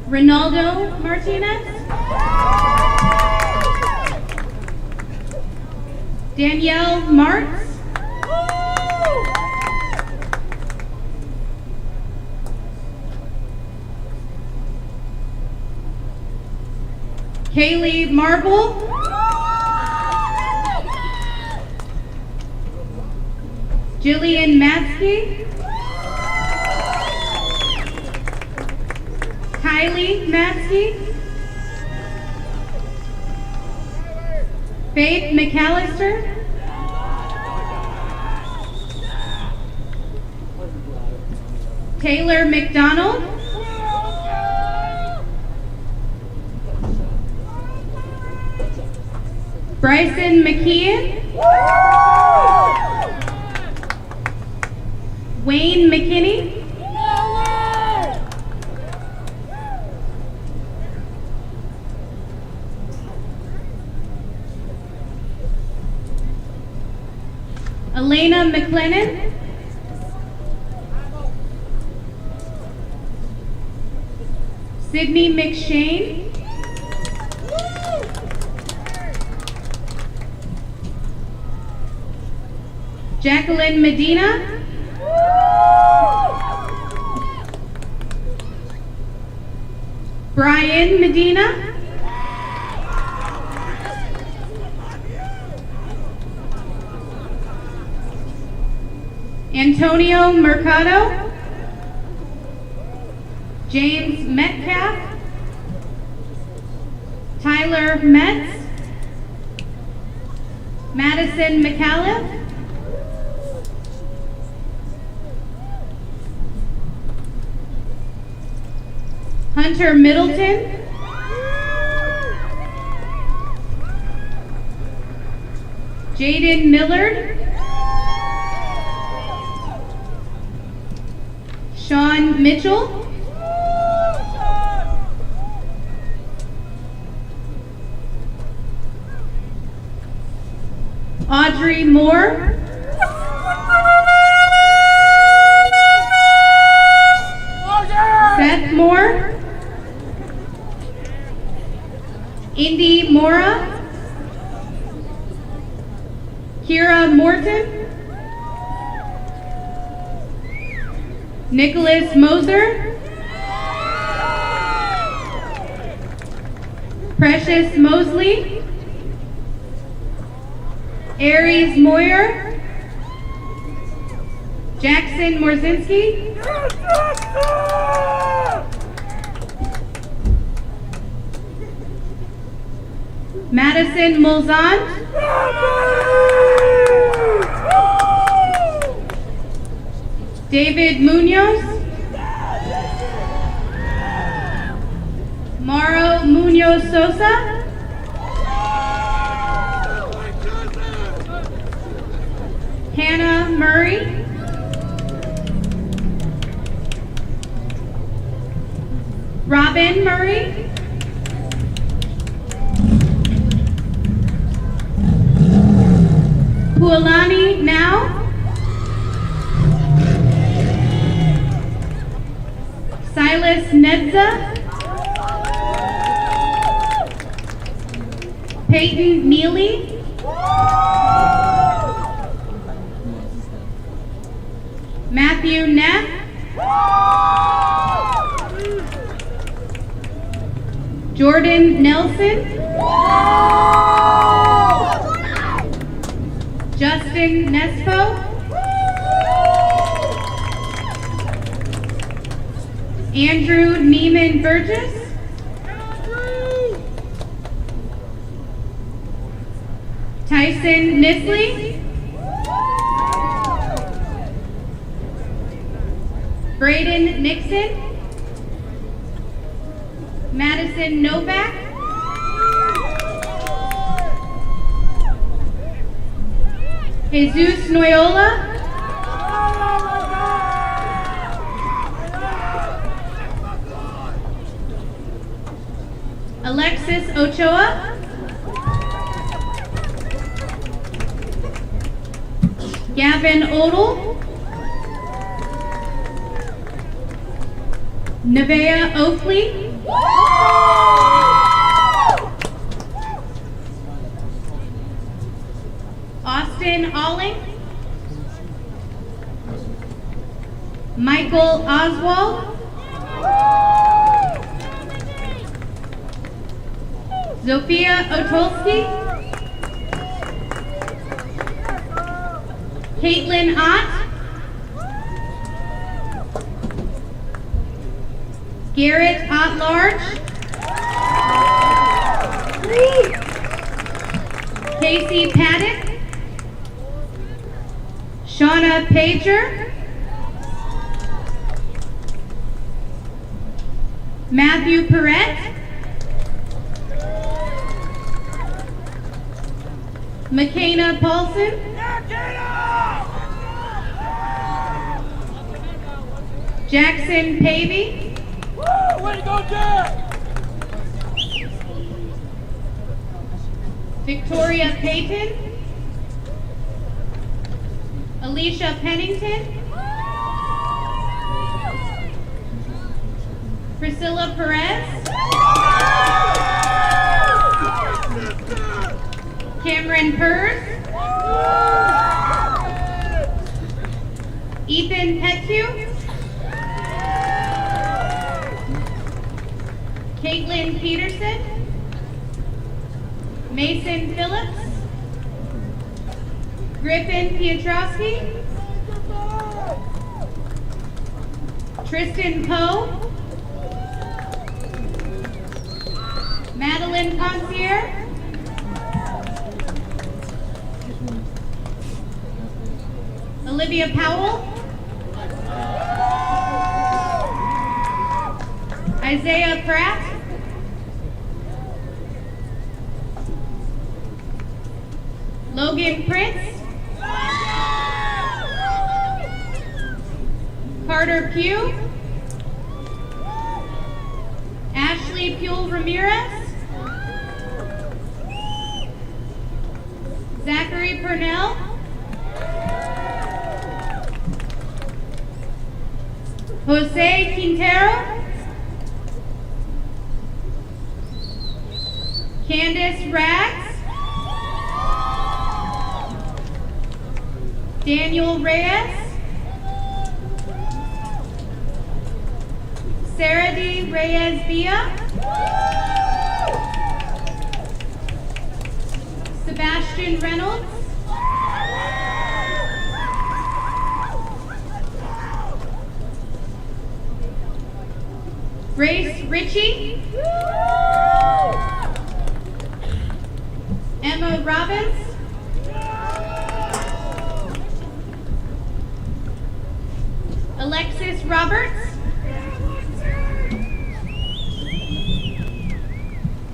Ronaldo Martinez. Danielle Martz. Kaylee Marble. Jillian Matsky. Kylie Matsky. Faith McAllister. Taylor McDonald. Bryson McKeon. Wayne McKinney. Elena McLennan. Sydney McShane. Jacqueline Medina. Brian Medina. Antonio Mercado. James Metcalf. Tyler Metz. Madison McAuliffe. Hunter Middleton. Jaden Millard. Sean Mitchell. Audrey Moore. Seth Moore. Indy Mora. Kira Morton. Nicholas Moser. Precious Mosley. Aries Moyer. Jackson Morzinski. Madison Molzant. David Munoz. Mauro Munoz Sosa. Hannah Murray. Robin Murray. Pualani Now. Silas Nedza. Peyton Neely. Matthew Neff. Jordan Nelson. Justin Nespo. Andrew Neiman Burgess. Tyson Nisley. Braden Nixon. Madison Novak. Jesus Noyola. Alexis Ochoa. Gavin Odell. Nevaeh Oakley. Austin Alling. Michael Oswald. Zofia Otolsky. Caitlin Ott. Garrett Ott-Large. Casey Paddock. Shauna Pager. Matthew Perrette. McKenna Paulson. Jackson Pavey. Way to go, Jack! Victoria Payton. Alicia Pennington. Priscilla Perez. Cameron Purse. Ethan Petue. Caitlin Peterson. Mason Phillips. Griffin Pietrowski. Tristan Poe. Madeline Concierge. Olivia Powell. Isaiah Pratt. Logan Prince. Carter Pugh. Ashley Pule Ramirez. Zachary Purnell. Jose Quintero. Candace Rags. Daniel Reyes. Sarah D. Reyes Villa. Sebastian Reynolds. Grace Ritchie. Emma Robbins. Alexis Roberts.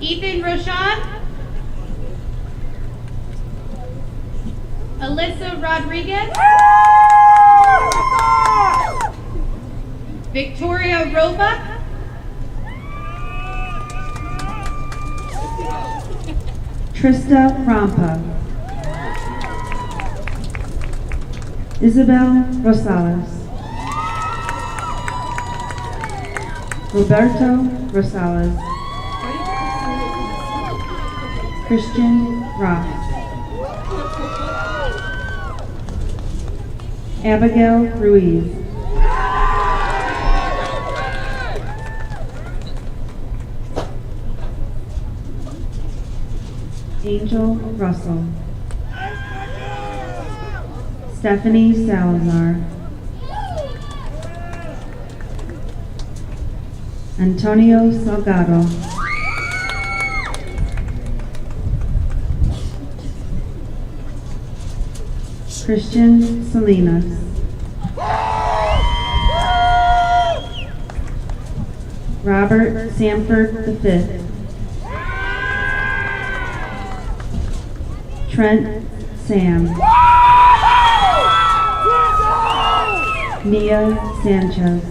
Ethan Roshan. Alyssa Rodriguez. Victoria Roebuck. Trista Rampa. Isabel Rosales. Roberto Rosales. Christian Roth. Abigail Ruiz. Angel Russell. Stephanie Salazar. Antonio Salgado. Christian Salinas. Robert Sanford V. Trent Sam. Nia Sanchez.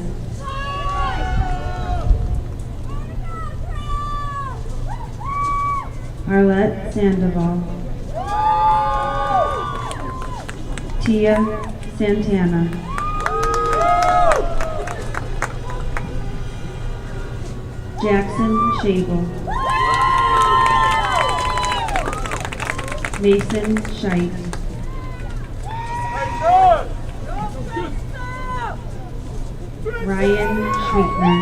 Arlette Sandoval. Tia Santana. Jackson Shable. Mason Scheidt. Ryan Schweikner.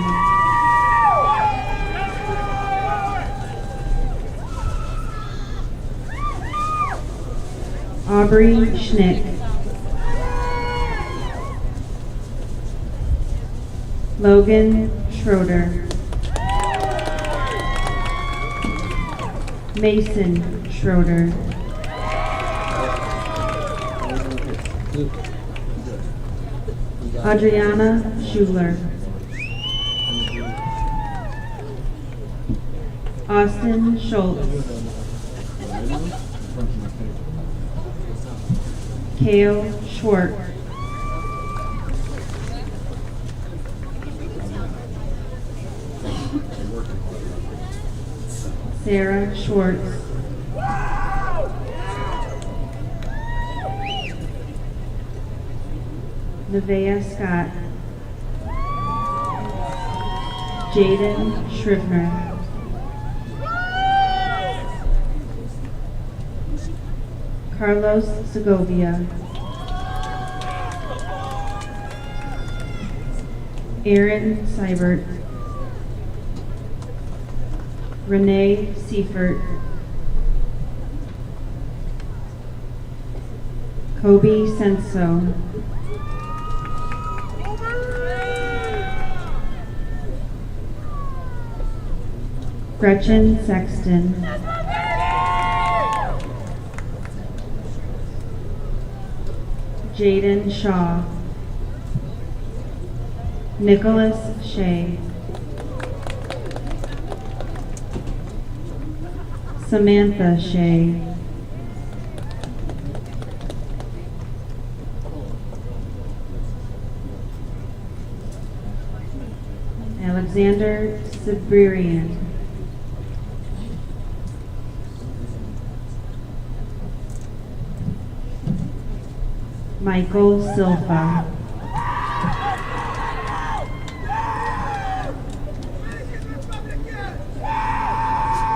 Aubrey Schnick. Logan Schroeder. Mason Schroeder. Adriana Schuler. Austin Schultz. Kale Schwartz. Sarah Schwartz. Nevaeh Scott. Jaden Shrivner. Carlos Segovia. Aaron Seibert. Renee Seifert. Kobe Senso. Gretchen Sexton. Jaden Shaw. Nicholas Shea. Samantha Shea. Alexander Sabririan. Michael Silva.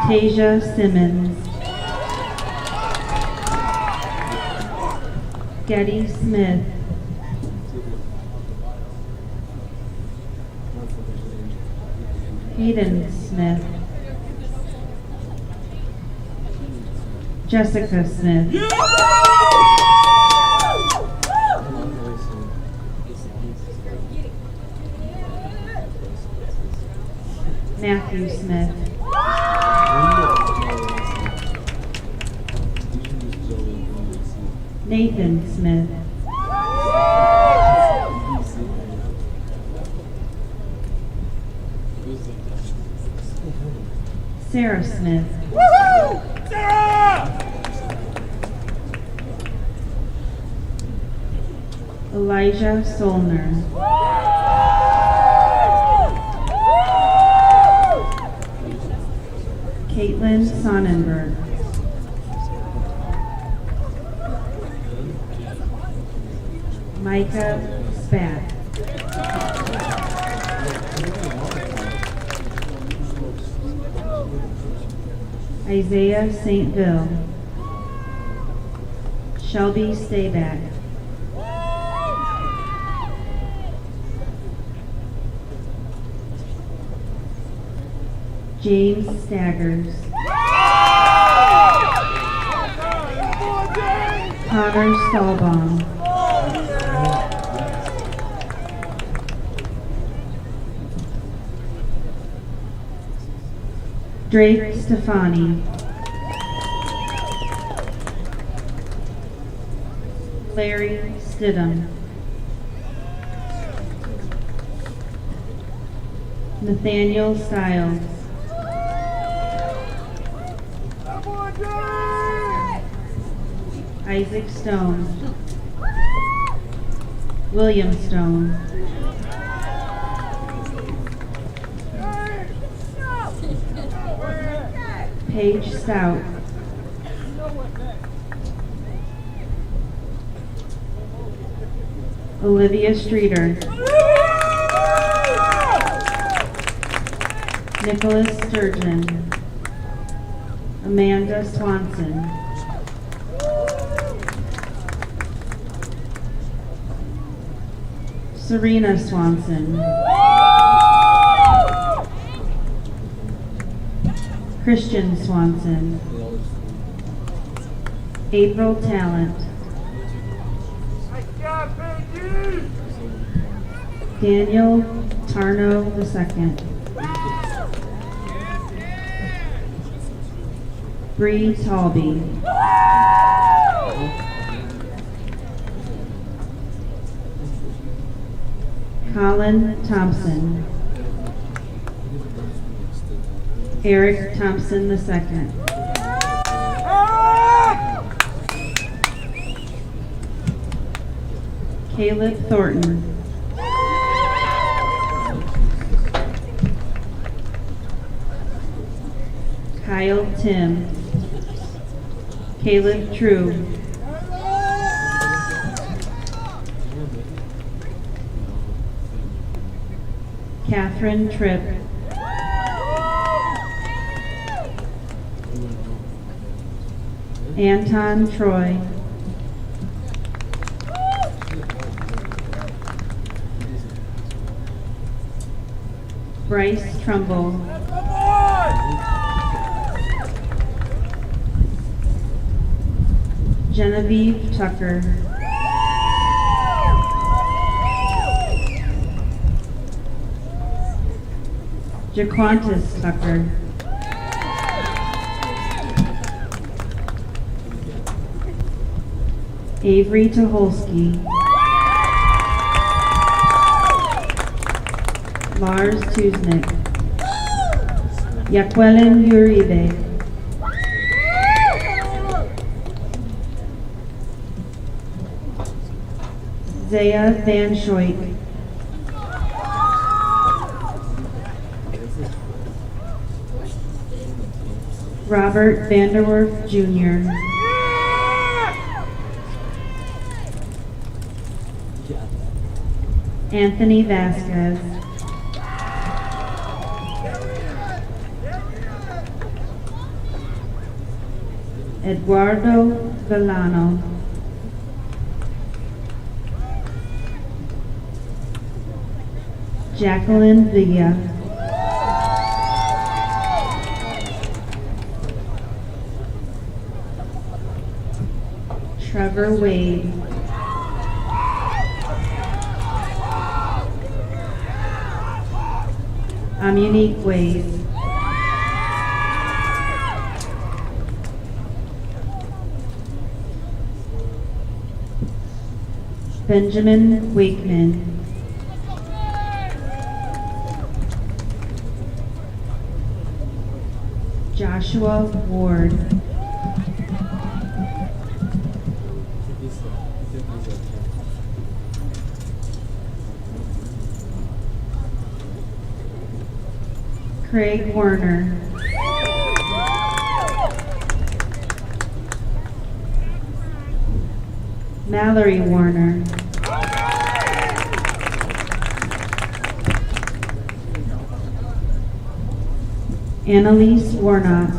Tasia Simmons. Getty Smith. Hayden Smith. Jessica Smith. Matthew Smith. Nathan Smith. Sarah Smith. Elijah Solner. Caitlin Sonnenberg. Micah Spat. Isaiah Saintville. Shelby Stayback. James Staggers. Connor Stahlbaum. Drake Stefani. Larry Stidham. Nathaniel Stiles. Isaac Stone. William Stone. Paige Stout. Olivia Streeter. Nicholas Sturgeon. Amanda Swanson. Serena Swanson. Christian Swanson. April Talent. Daniel Tarno II. Bree Talby. Colin Thompson. Eric Thompson II. Caleb Thornton. Kyle Tim. Caleb True. Catherine Tripp. Anton Troy. Bryce Trumbull. Genevieve Tucker. Jaquantis Tucker. Avery Tuholsky. Lars Tuznik. Yaquelin Uribe. Zaya Van Schoik. Robert Vanderwerf Jr. Anthony Vasquez. Eduardo Villano. Jacqueline Villa. Trevor Wade. Amunique Wade. Benjamin Wakeman. Joshua Ward. Craig Werner. Mallory Warner. Annalise Warnock.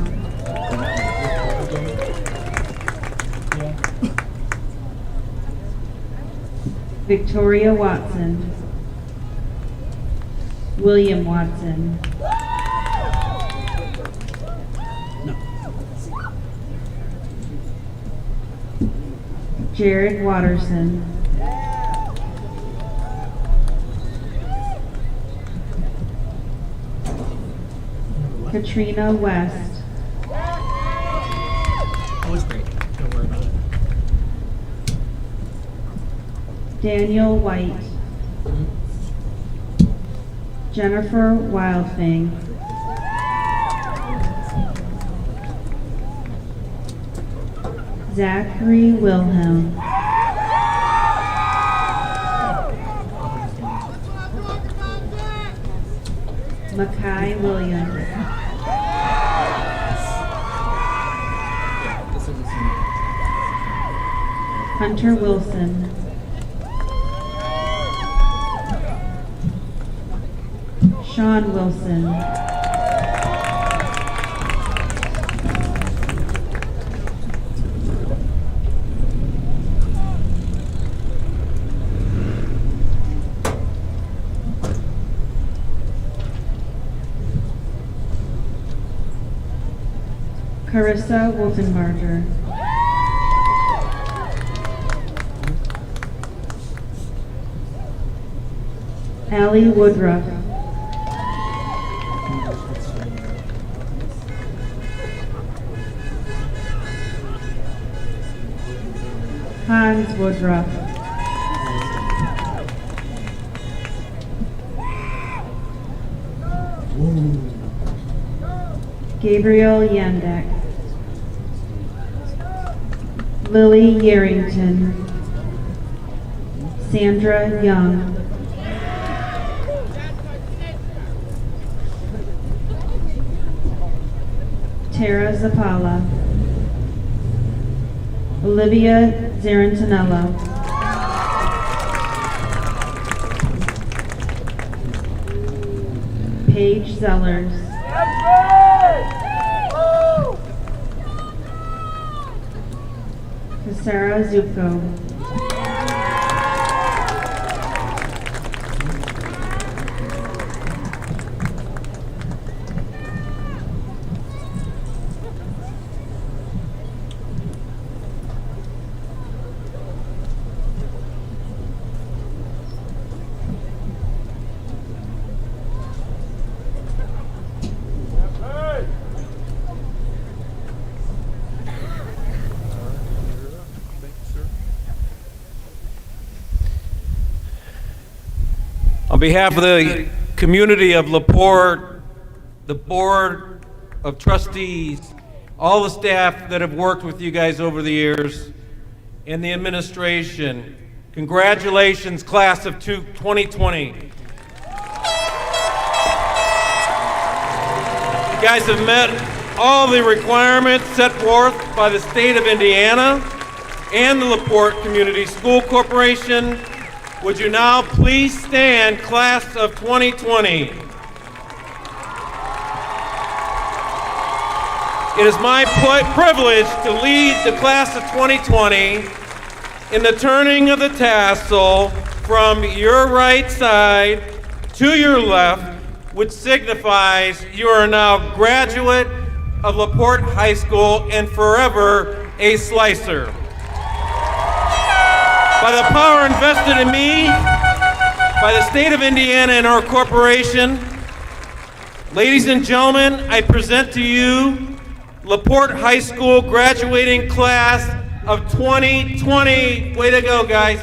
Victoria Watson. William Watson. Jared Watterson. Katrina West. That was great. Don't worry about it. Daniel White. Jennifer Wildfang. Zachary Wilhelm. Mackay Williams. Hunter Wilson. Sean Wilson. Carissa Wolfenbarger. Allie Woodruff. Hans Woodruff. Gabriel Yandek. Lily Yarrington. Sandra Young. Tara Zapala. Olivia Zarantinello. Paige Zellers. Sarah Zupko. On behalf of the community of LaPorte, the Board of Trustees, all the staff that have worked with you guys over the years, and the administration, congratulations, class of 2020. You guys have met all the requirements set forth by the state of Indiana and the LaPorte Community School Corporation. Would you now please stand, class of 2020? It is my privilege to lead the class of 2020 in the turning of the tassel from your right side to your left, which signifies you are now graduate of LaPorte High School and forever a Slicer. By the power invested in me, by the state of Indiana and our corporation, ladies and gentlemen, I present to you LaPorte High School graduating class of 2020. Way to go, guys.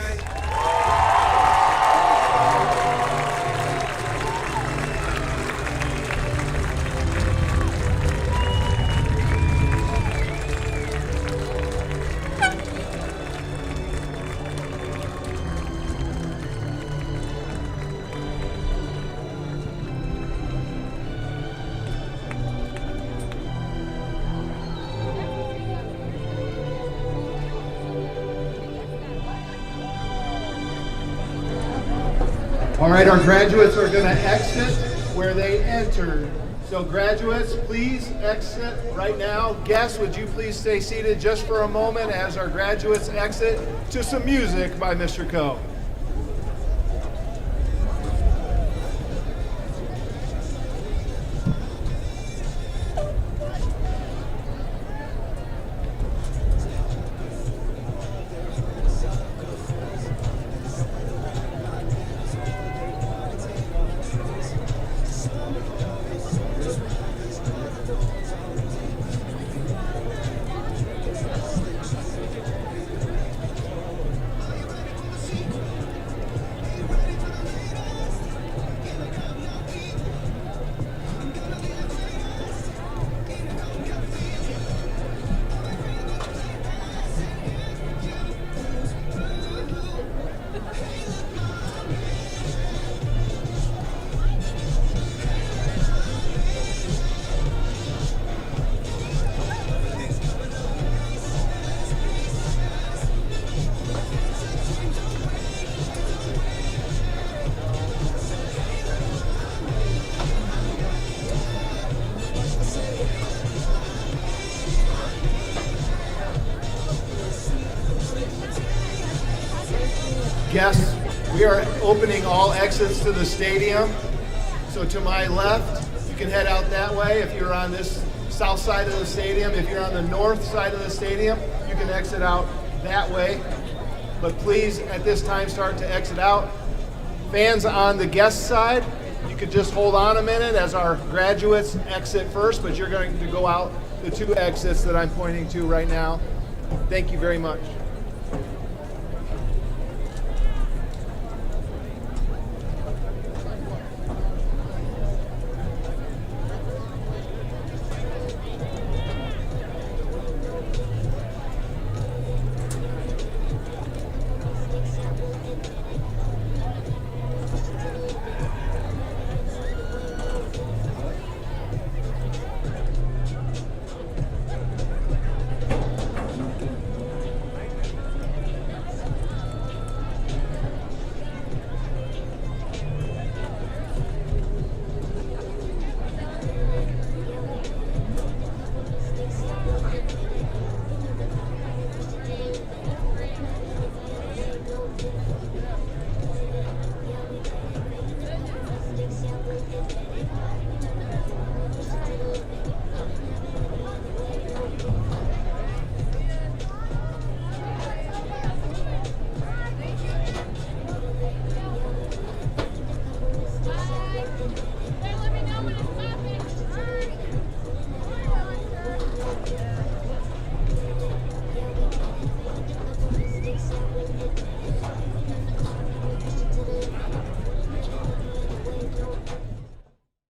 All right, our graduates are going to exit where they entered. So graduates, please exit right now. Guests, would you please stay seated just for a moment as our graduates exit to some music by Mr. Coe. guests, we are opening all exits to the stadium. So to my left, you can head out that way if you're on this south side of the stadium. If you're on the north side of the stadium, you can exit out that way. But please, at this time, start to exit out. Fans on the guest side, you could just hold on a minute as our graduates exit first, but you're going to go out the two exits that I'm pointing to right now. Thank you very much.